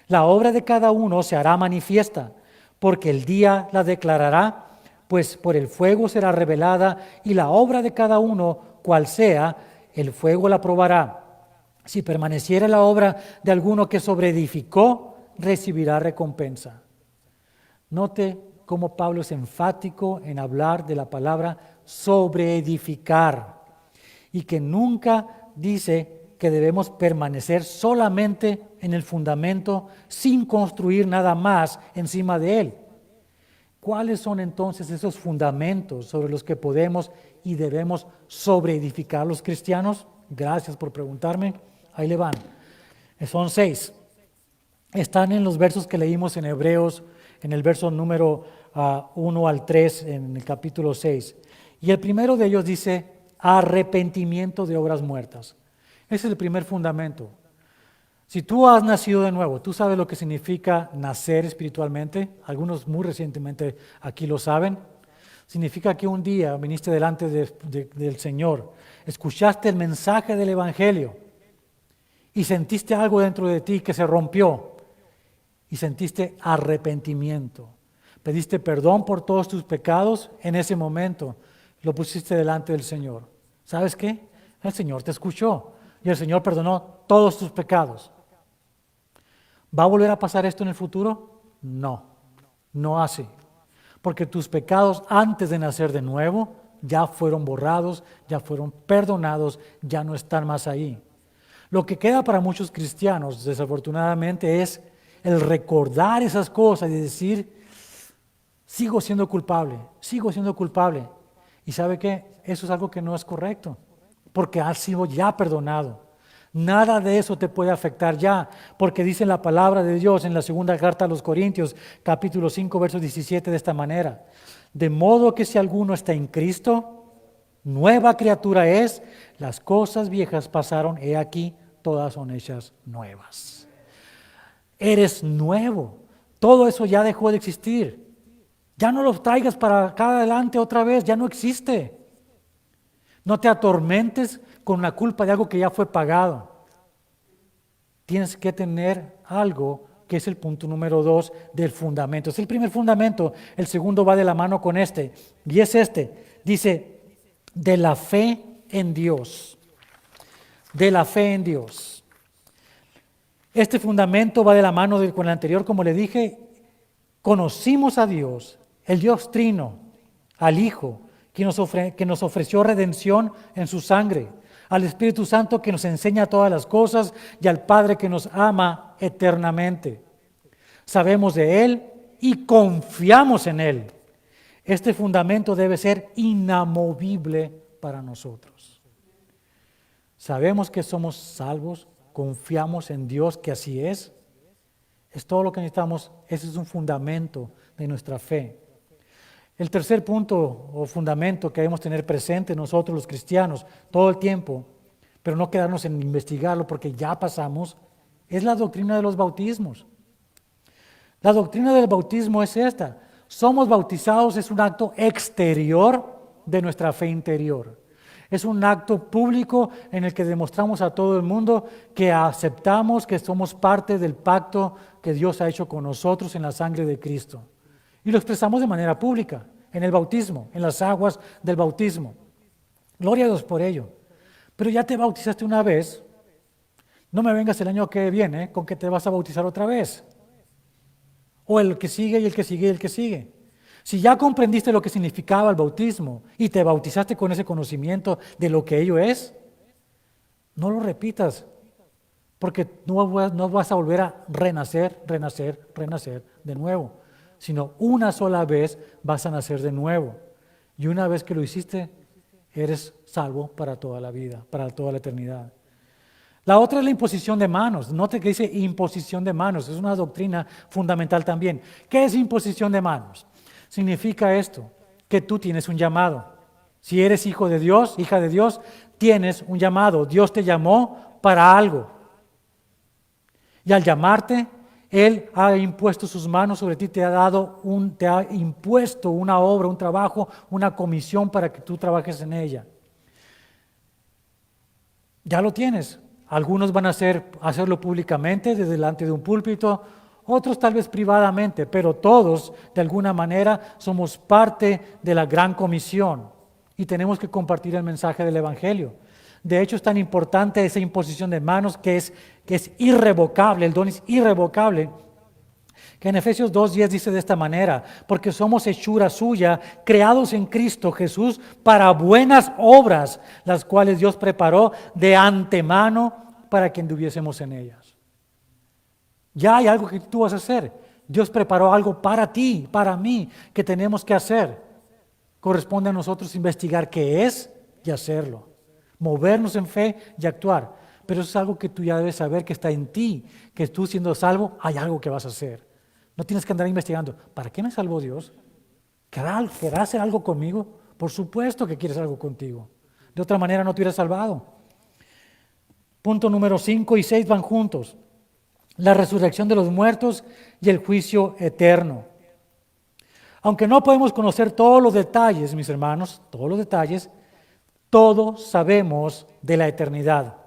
la obra de cada uno se hará manifiesta, porque el día la declarará, pues por el fuego será revelada, y la obra de cada uno, cual sea, el fuego la probará. Si permaneciera la obra de alguno que sobreedificó, recibirá recompensa. Note cómo Pablo es enfático en hablar de la palabra sobreedificar y que nunca dice que debemos permanecer solamente en el fundamento sin construir nada más encima de él. ¿Cuáles son entonces esos fundamentos sobre los que podemos y debemos sobreedificar los cristianos? Gracias por preguntarme. Ahí le van. Son 6. Están en los versos que leímos en Hebreos, en el verso número 1 al 3, en el capítulo 6. Y el primero de ellos dice, arrepentimiento de obras muertas. Ese es el primer fundamento. Si tú has nacido de nuevo, tú sabes lo que significa nacer espiritualmente. Algunos muy recientemente aquí lo saben. Significa que un día viniste delante del Señor, escuchaste el mensaje del Evangelio, y sentiste algo dentro de ti que se rompió y sentiste arrepentimiento. Pediste perdón por todos tus pecados en ese momento. Lo pusiste delante del Señor. ¿Sabes qué? El Señor te escuchó y el Señor perdonó todos tus pecados. ¿Va a volver a pasar esto en el futuro? No, no así. Porque tus pecados antes de nacer de nuevo ya fueron borrados, ya fueron perdonados, ya no están más ahí. Lo que queda para muchos cristianos, desafortunadamente, es el recordar esas cosas y decir, sigo siendo culpable. ¿Y sabe qué? Eso es algo que no es correcto, porque has sido ya perdonado. Nada de eso te puede afectar ya, porque dice la palabra de Dios en la segunda carta a los Corintios, capítulo 5, verso 17, de esta manera. De modo que si alguno está en Cristo, nueva criatura es, las cosas viejas pasaron, he aquí, todas son hechas nuevas. Eres nuevo, todo eso ya dejó de existir. Ya no los traigas para acá adelante otra vez, ya no existe. No te atormentes con la culpa de algo que ya fue pagado. Tienes que tener algo que es el punto número 2 del fundamento. Es el primer fundamento, el segundo va de la mano con este, y es este. Dice, de la fe en Dios. De la fe en Dios. Este fundamento va de la mano con el anterior, como le dije. Conocimos a Dios, el Dios Trino, al Hijo, que nos ofreció redención en su sangre, al Espíritu Santo que nos enseña todas las cosas y al Padre que nos ama eternamente. Sabemos de Él y confiamos en Él. Este fundamento debe ser inamovible para nosotros. Sabemos que somos salvos, confiamos en Dios que así es. Es todo lo que necesitamos, ese es un fundamento de nuestra fe. El tercer punto o fundamento que debemos tener presente nosotros los cristianos todo el tiempo, pero no quedarnos en investigarlo porque ya pasamos, es la doctrina de los bautismos. La doctrina del bautismo es esta: somos bautizados, es un acto exterior de nuestra fe interior. Es un acto público en el que demostramos a todo el mundo que aceptamos que somos parte del pacto que Dios ha hecho con nosotros en la sangre de Cristo. Y lo expresamos de manera pública, en el bautismo, en las aguas del bautismo. Gloria a Dios por ello. Pero ya te bautizaste una vez, no me vengas el año que viene con que te vas a bautizar otra vez. O el que sigue y el que sigue y el que sigue. Si ya comprendiste lo que significaba el bautismo y te bautizaste con ese conocimiento de lo que ello es, no lo repitas, porque no vas a volver a renacer de nuevo, sino una sola vez vas a nacer de nuevo. Y una vez que lo hiciste, eres salvo para toda la vida, para toda la eternidad. La otra es la imposición de manos. Note que dice imposición de manos, es una doctrina fundamental también. ¿Qué es imposición de manos? Significa esto, que tú tienes un llamado. Si eres hijo de Dios, hija de Dios, tienes un llamado. Dios te llamó para algo. Y al llamarte, Él ha impuesto sus manos sobre ti, te ha impuesto una obra, un trabajo, una comisión para que tú trabajes en ella. Ya lo tienes. Algunos van a hacerlo públicamente, desde delante de un púlpito, otros tal vez privadamente, pero todos de alguna manera somos parte de la gran comisión y tenemos que compartir el mensaje del Evangelio. De hecho, es tan importante esa imposición de manos que es irrevocable, el don es irrevocable, que en Efesios 2:10 dice de esta manera: porque somos hechura suya, creados en Cristo Jesús para buenas obras, las cuales Dios preparó de antemano para que anduviésemos en ellas. Ya hay algo que tú vas a hacer. Dios preparó algo para ti, para mí, que tenemos que hacer. Corresponde a nosotros investigar qué es y hacerlo. Movernos en fe y actuar. Pero eso es algo que tú ya debes saber que está en ti, que tú siendo salvo hay algo que vas a hacer. No tienes que andar investigando. ¿Para qué me salvó Dios? ¿Querrá hacer algo conmigo? Por supuesto que quieres algo contigo. De otra manera no te hubieras salvado. Punto número 5 y 6 van juntos. La resurrección de los muertos y el juicio eterno. Aunque no podemos conocer todos los detalles, mis hermanos, todos los detalles, todos sabemos de la eternidad.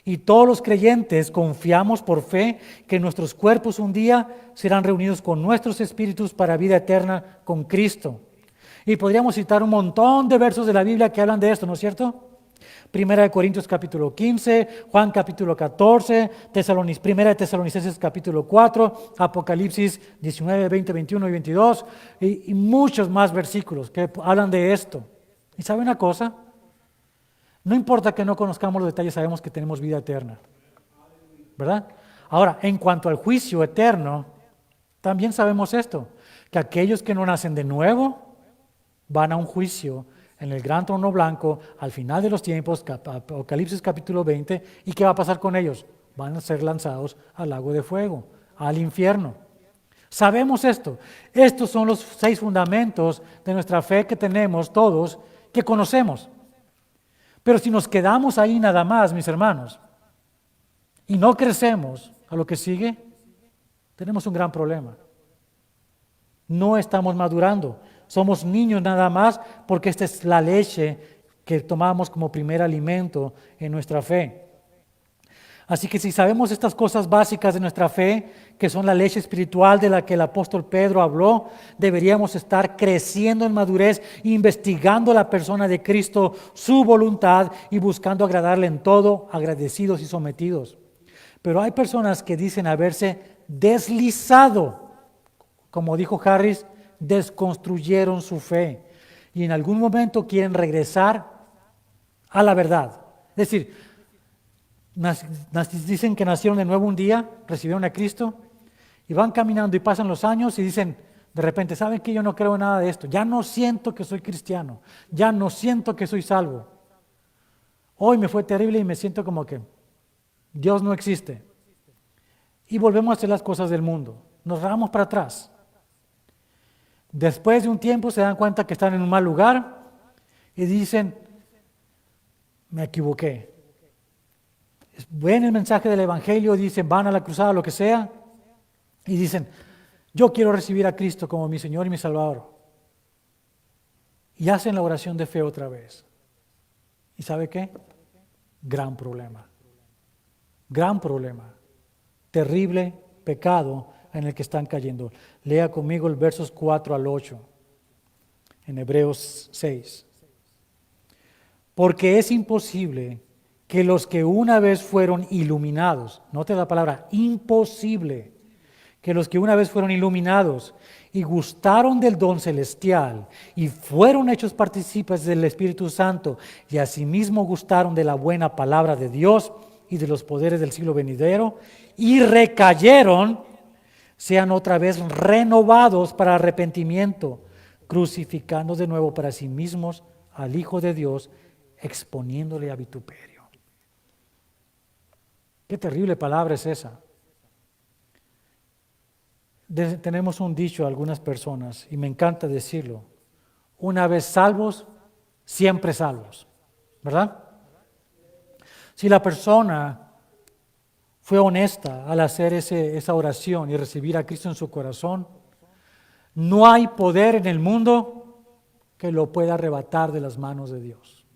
Y todos los creyentes confiamos por fe que nuestros cuerpos un día serán reunidos con nuestros espíritus para vida eterna con Cristo. Y podríamos citar un montón de versos de la Biblia que hablan de esto, ¿no es cierto? Primera de Corintios capítulo 15, Juan capítulo 14, Primera de Tesalonicenses capítulo 4, Apocalipsis 19, 20, 21 y 22 y muchos más versículos que hablan de esto. ¿Y sabe una cosa? No importa que no conozcamos los detalles, sabemos que tenemos vida eterna, ¿verdad? Ahora, en cuanto al juicio eterno, también sabemos esto, que aquellos que no nacen de nuevo van a un juicio en el gran trono blanco, al final de los tiempos, Apocalipsis capítulo 20, ¿y qué va a pasar con ellos? Van a ser lanzados al lago de fuego, al infierno. Sabemos esto. Estos son los 6 fundamentos de nuestra fe que tenemos todos, que conocemos. Pero si nos quedamos ahí nada más, mis hermanos, y no crecemos a lo que sigue, tenemos un gran problema. No estamos madurando. Somos niños nada más porque esta es la leche que tomamos como primer alimento en nuestra fe. Así que si sabemos estas cosas básicas de nuestra fe, que son la leche espiritual de la que el apóstol Pedro habló, deberíamos estar creciendo en madurez, investigando a la persona de Cristo, su voluntad y buscando agradarle en todo, agradecidos y sometidos. Pero hay personas que dicen haberse deslizado, como dijo Harris, desconstruyeron su fe y en algún momento quieren regresar a la verdad. Es decir, dicen que nacieron de nuevo un día, recibieron a Cristo y van caminando y pasan los años y dicen de repente, ¿saben qué? Yo no creo en nada de esto, ya no siento que soy cristiano, ya no siento que soy salvo. Hoy me fue terrible y me siento como que Dios no existe. Y volvemos a hacer las cosas del mundo, nos vamos para atrás. Después de un tiempo se dan cuenta que están en un mal lugar y dicen, me equivoqué. Ven el mensaje del Evangelio, dicen, van a la cruzada, lo que sea, y dicen, yo quiero recibir a Cristo como mi Señor y mi Salvador. Y hacen la oración de fe otra vez. ¿Y sabe qué? Gran problema. Gran problema. Terrible pecado en el que están cayendo. Lea conmigo el versos 4 al 8 en Hebreos 6. Porque es imposible que los que una vez fueron iluminados, note la palabra, imposible, que los que una vez fueron iluminados y gustaron del don celestial y fueron hechos partícipes del Espíritu Santo y asimismo gustaron de la buena palabra de Dios y de los poderes del siglo venidero y recayeron, sean otra vez renovados para arrepentimiento, crucificando de nuevo para sí mismos al Hijo de Dios, exponiéndole a vituperio. Qué terrible palabra es esa. Tenemos un dicho algunas personas, y me encanta decirlo, una vez salvos, siempre salvos, ¿verdad? Si la persona fue honesta al hacer esa oración y recibir a Cristo en su corazón, no hay poder en el mundo que lo pueda arrebatar de las manos de Dios.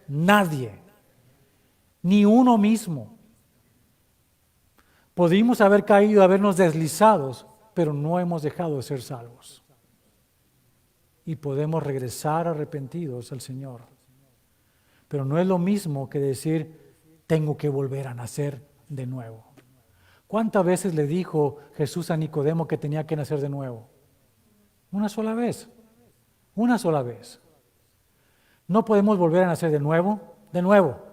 Nadie, ni uno mismo. Podríamos haber caído, habernos deslizados, pero no hemos dejado de ser salvos. Y podemos regresar arrepentidos al Señor. Pero no es lo mismo que decir, tengo que volver a nacer de nuevo. ¿Cuántas veces le dijo Jesús a Nicodemo que tenía que nacer de nuevo? Una sola vez. Una sola vez. No podemos volver a nacer de nuevo. De nuevo.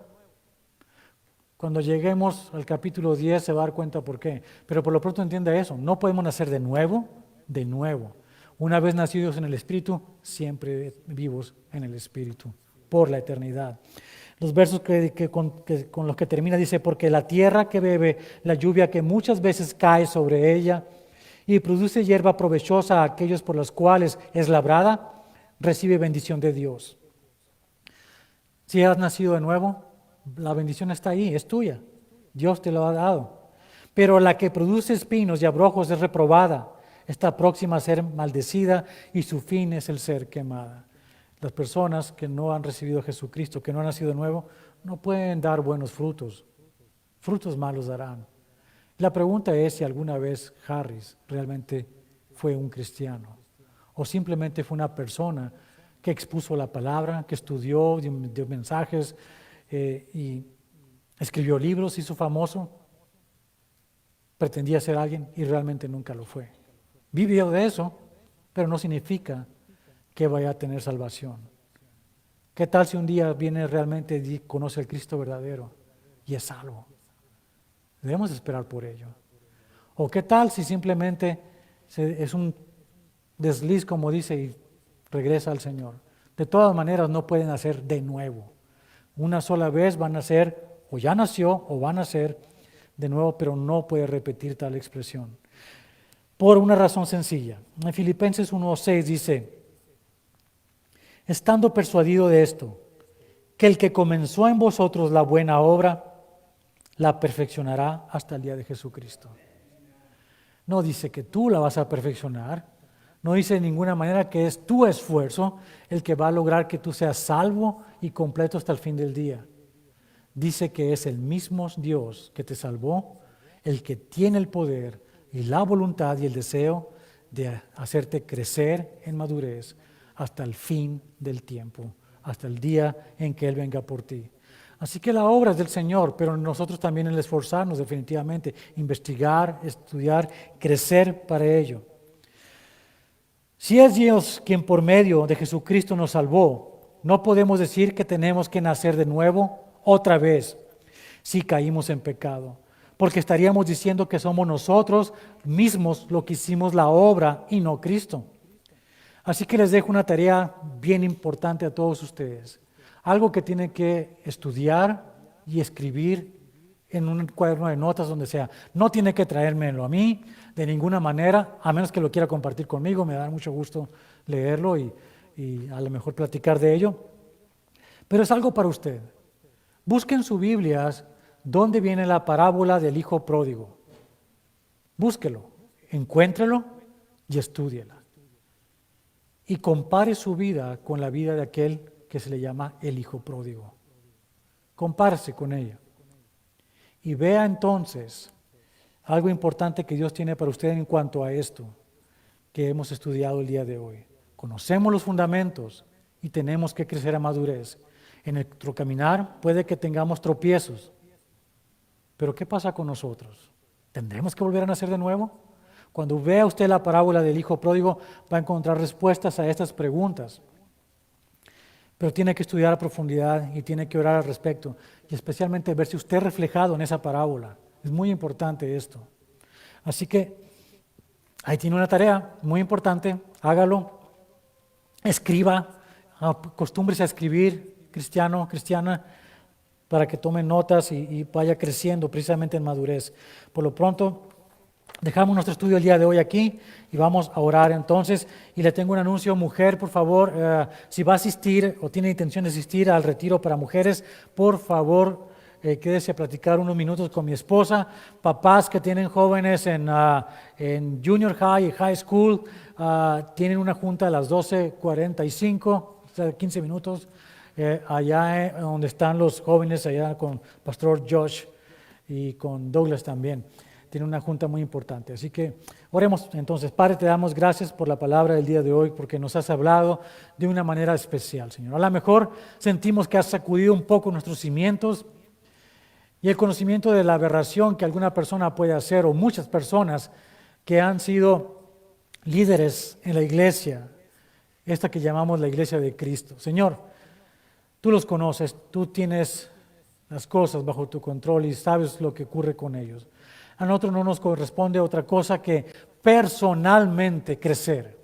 Cuando lleguemos al capítulo 10 se va a dar cuenta por qué. Pero por lo pronto entienda eso. No podemos nacer de nuevo, de nuevo. Una vez nacidos en el Espíritu, siempre vivos en el Espíritu, por la eternidad. Los versos con los que termina dice, porque la tierra que bebe la lluvia que muchas veces cae sobre ella y produce hierba provechosa a aquellos por los cuales es labrada, recibe bendición de Dios. Si has nacido de nuevo, la bendición está ahí, es tuya. Dios te lo ha dado. Pero la que produce espinos y abrojos es reprobada, está próxima a ser maldecida y su fin es el ser quemada. Las personas que no han recibido a Jesucristo, que no han nacido de nuevo, no pueden dar buenos frutos. Frutos malos darán. La pregunta es si alguna vez Harris realmente fue un cristiano o simplemente fue una persona que expuso la palabra, que estudió, dio mensajes y escribió libros, hizo famoso, pretendía ser alguien y realmente nunca lo fue. Vivió de eso, pero no significa que vaya a tener salvación. ¿Qué tal si un día viene realmente y conoce al Cristo verdadero y es salvo? Debemos esperar por ello. ¿O qué tal si simplemente es un desliz, como dice, y regresa al Señor? De todas maneras no pueden hacer de nuevo. Una sola vez van a ser, o ya nació, o van a ser de nuevo, pero no puede repetir tal expresión. Por una razón sencilla. En Filipenses 1:6 dice, estando persuadido de esto, que el que comenzó en vosotros la buena obra, la perfeccionará hasta el día de Jesucristo. No dice que tú la vas a perfeccionar, No dice de ninguna manera que es tu esfuerzo el que va a lograr que tú seas salvo y completo hasta el fin del día. Dice que es el mismo Dios que te salvó, el que tiene el poder y la voluntad y el deseo de hacerte crecer en madurez hasta el fin del tiempo, hasta el día en que Él venga por ti. Así que la obra es del Señor, pero nosotros también el esforzarnos definitivamente, investigar, estudiar, crecer para ello. Si es Dios quien por medio de Jesucristo nos salvó, no podemos decir que tenemos que nacer de nuevo otra vez si caímos en pecado, porque estaríamos diciendo que somos nosotros mismos los que hicimos la obra y no Cristo. Así que les dejo una tarea bien importante a todos ustedes, algo que tienen que estudiar y escribir en un cuaderno de notas, donde sea. No tiene que traérmelo a mí de ninguna manera, a menos que lo quiera compartir conmigo. Me da mucho gusto leerlo y a lo mejor platicar de ello. Pero es algo para usted. Busquen sus Biblias dónde viene la parábola del hijo pródigo. Búsquelo, encuéntrelo y estúdiela. Y compare su vida con la vida de aquel que se le llama el hijo pródigo. Compárese con ella. Y vea entonces algo importante que Dios tiene para usted en cuanto a esto que hemos estudiado el día de hoy. Conocemos los fundamentos y tenemos que crecer a madurez. En nuestro caminar puede que tengamos tropiezos, pero ¿qué pasa con nosotros? ¿Tendremos que volver a nacer de nuevo? Cuando vea usted la parábola del hijo pródigo, va a encontrar respuestas a estas preguntas. Pero tiene que estudiar a profundidad y tiene que orar al respecto, y especialmente verse usted reflejado en esa parábola. Es muy importante esto. Así que ahí tiene una tarea muy importante, hágalo, escriba, acostúmbrese a escribir, cristiano, cristiana, para que tome notas y vaya creciendo precisamente en madurez. Por lo pronto, dejamos nuestro estudio el día de hoy aquí y vamos a orar entonces. Y le tengo un anuncio, mujer, por favor, si va a asistir o tiene intención de asistir al retiro para mujeres, por favor, quédese a platicar unos minutos con mi esposa. Papás que tienen jóvenes en junior high y high school, tienen una junta a las 12:45, o sea, 15 minutos, allá donde están los jóvenes, allá con Pastor Josh y con Douglas también. Tiene una junta muy importante. Así que oremos entonces. Padre, te damos gracias por la palabra del día de hoy, porque nos has hablado de una manera especial, Señor. A lo mejor sentimos que has sacudido un poco nuestros cimientos y el conocimiento de la aberración que alguna persona puede hacer, o muchas personas que han sido líderes en la iglesia, esta que llamamos la iglesia de Cristo. Señor, tú los conoces, tú tienes las cosas bajo tu control y sabes lo que ocurre con ellos. A nosotros no nos corresponde otra cosa que personalmente crecer,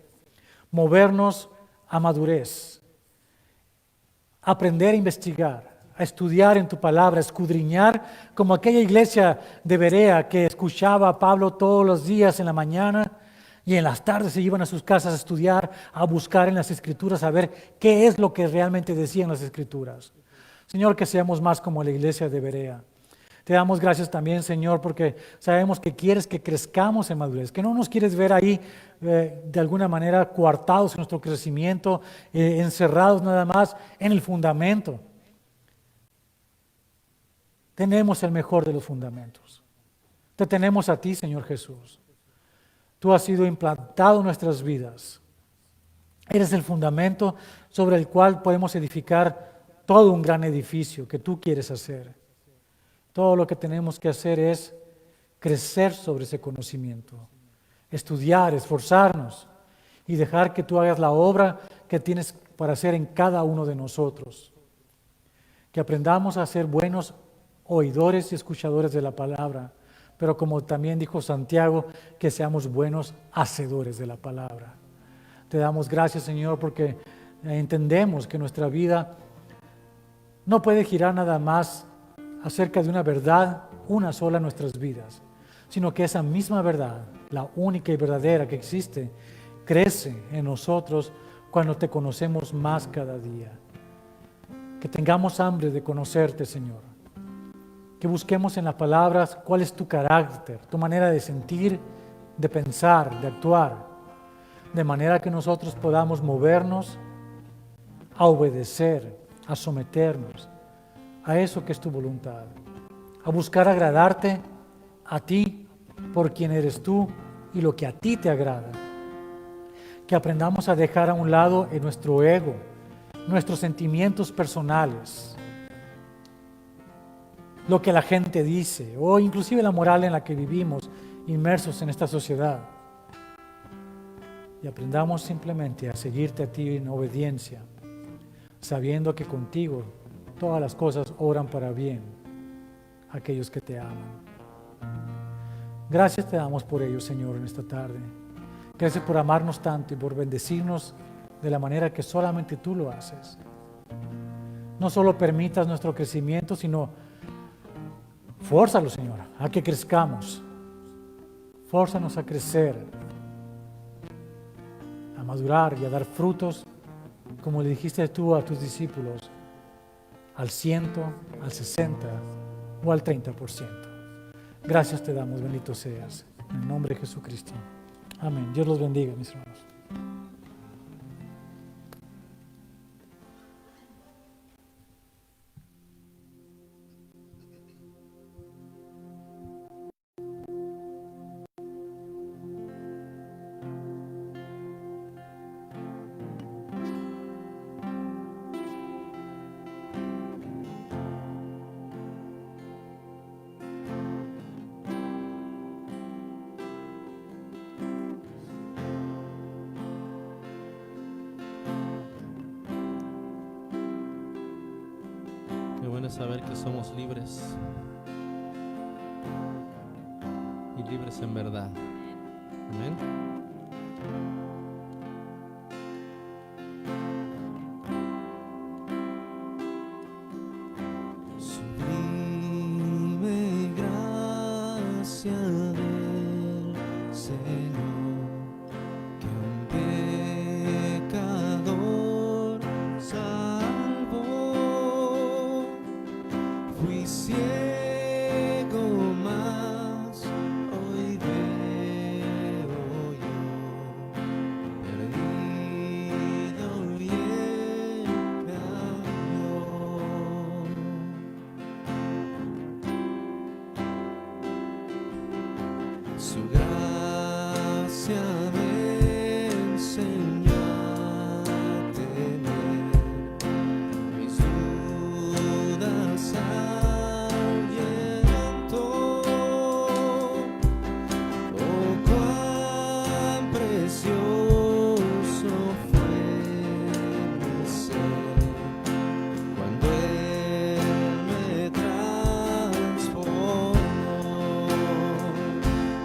movernos a madurez, aprender a investigar, a estudiar en tu palabra, a escudriñar, como aquella iglesia de Berea que escuchaba a Pablo todos los días en la mañana y en las tardes se iban a sus casas a estudiar, a buscar en las Escrituras, a ver qué es lo que realmente decían las Escrituras. Señor, que seamos más como la iglesia de Berea. Te damos gracias también, Señor, porque sabemos que quieres que crezcamos en madurez, que no nos quieres ver ahí de alguna manera coartados en nuestro crecimiento, encerrados nada más en el fundamento. Tenemos el mejor de los fundamentos. Te tenemos a ti, Señor Jesús. Tú has sido implantado en nuestras vidas. Eres el fundamento sobre el cual podemos edificar todo un gran edificio que tú quieres hacer. Todo lo que tenemos que hacer es crecer sobre ese conocimiento, estudiar, esforzarnos y dejar que tú hagas la obra que tienes para hacer en cada uno de nosotros. Que aprendamos a ser buenos oidores y escuchadores de la palabra, pero como también dijo Santiago, que seamos buenos hacedores de la palabra. Te damos gracias, Señor, porque entendemos que nuestra vida no puede girar nada más acerca de una verdad, una sola en nuestras vidas, sino que esa misma verdad, la única y verdadera que existe, crece en nosotros cuando te conocemos más cada día. Que tengamos hambre de conocerte, Señor. Que busquemos en las palabras cuál es tu carácter, tu manera de sentir, de pensar, de actuar, de manera que nosotros podamos movernos a obedecer, a someternos a eso que es tu voluntad, a buscar agradarte a ti por quien eres tú y lo que a ti te agrada. Que aprendamos a dejar a un lado en nuestro ego, nuestros sentimientos personales, lo que la gente dice, o inclusive la moral en la que vivimos inmersos en esta sociedad. Y aprendamos simplemente a seguirte a ti en obediencia, sabiendo que contigo todas las cosas obran para bien a aquellos que te aman. Gracias te damos por ello, Señor, en esta tarde. Gracias por amarnos tanto y por bendecirnos de la manera que solamente tú lo haces. No solo permitas nuestro crecimiento, sino fórzalo, Señor, a que crezcamos. Fórzanos a crecer, a madurar y a dar frutos, como le dijiste tú a tus discípulos, al 100, al 60 o al 30%. Gracias te damos, bendito seas, en el nombre de Jesucristo. Amén. Dios los bendiga, mis hermanos. Qué bueno saber que somos libres y libres en verdad. Amén. Sublime gracia del Señor, que un pecador salvó. Fui ciego, mas hoy veo yo, perdido y él me halló. Su gracia me enseñó a temer mis dudas ahuyentó. Oh, cuán precioso fue mi ser cuando Él me transformó.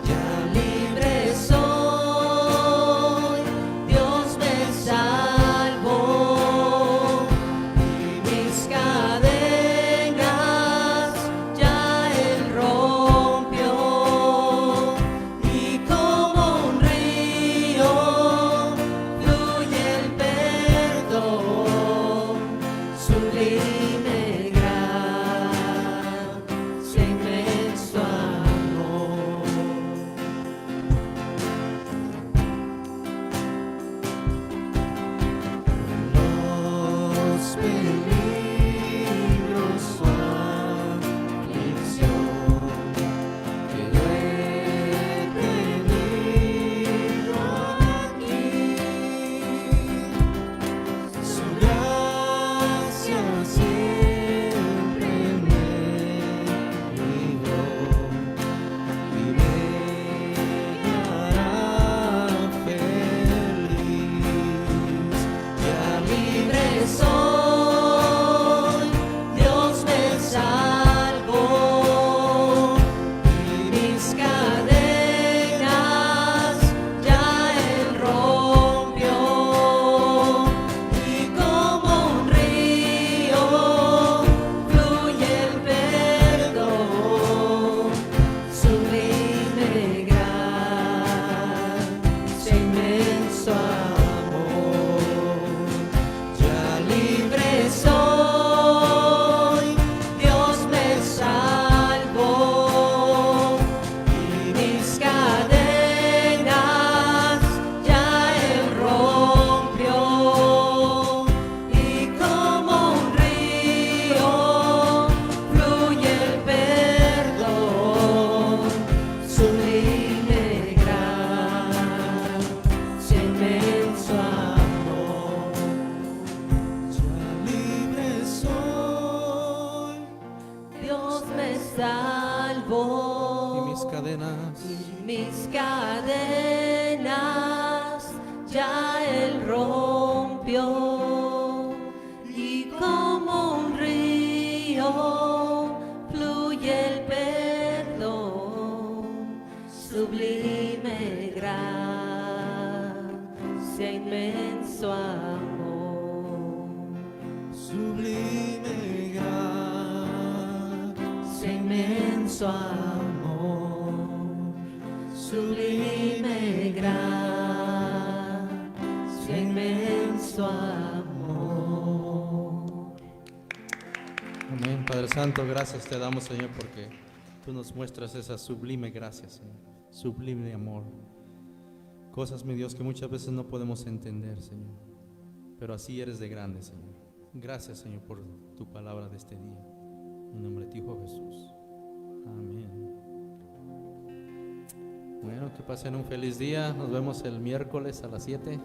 Ya libre soy. Mis cadenas ya Él rompió, y como un río fluye el perdón, sublime gracia, inmenso amor, sublime gracia, inmenso amor, sublime gracia, inmenso amor. Amén. Padre Santo, gracias te damos, Señor, porque tú nos muestras esa sublime gracia, Señor. Sublime amor. Cosas, mi Dios, que muchas veces no podemos entender, Señor. Pero así eres de grande, Señor. Gracias, Señor, por tu palabra de este día. En nombre de tu Hijo Jesús. Amén. Bueno, que pasen un feliz día. Nos vemos el miércoles a las 7.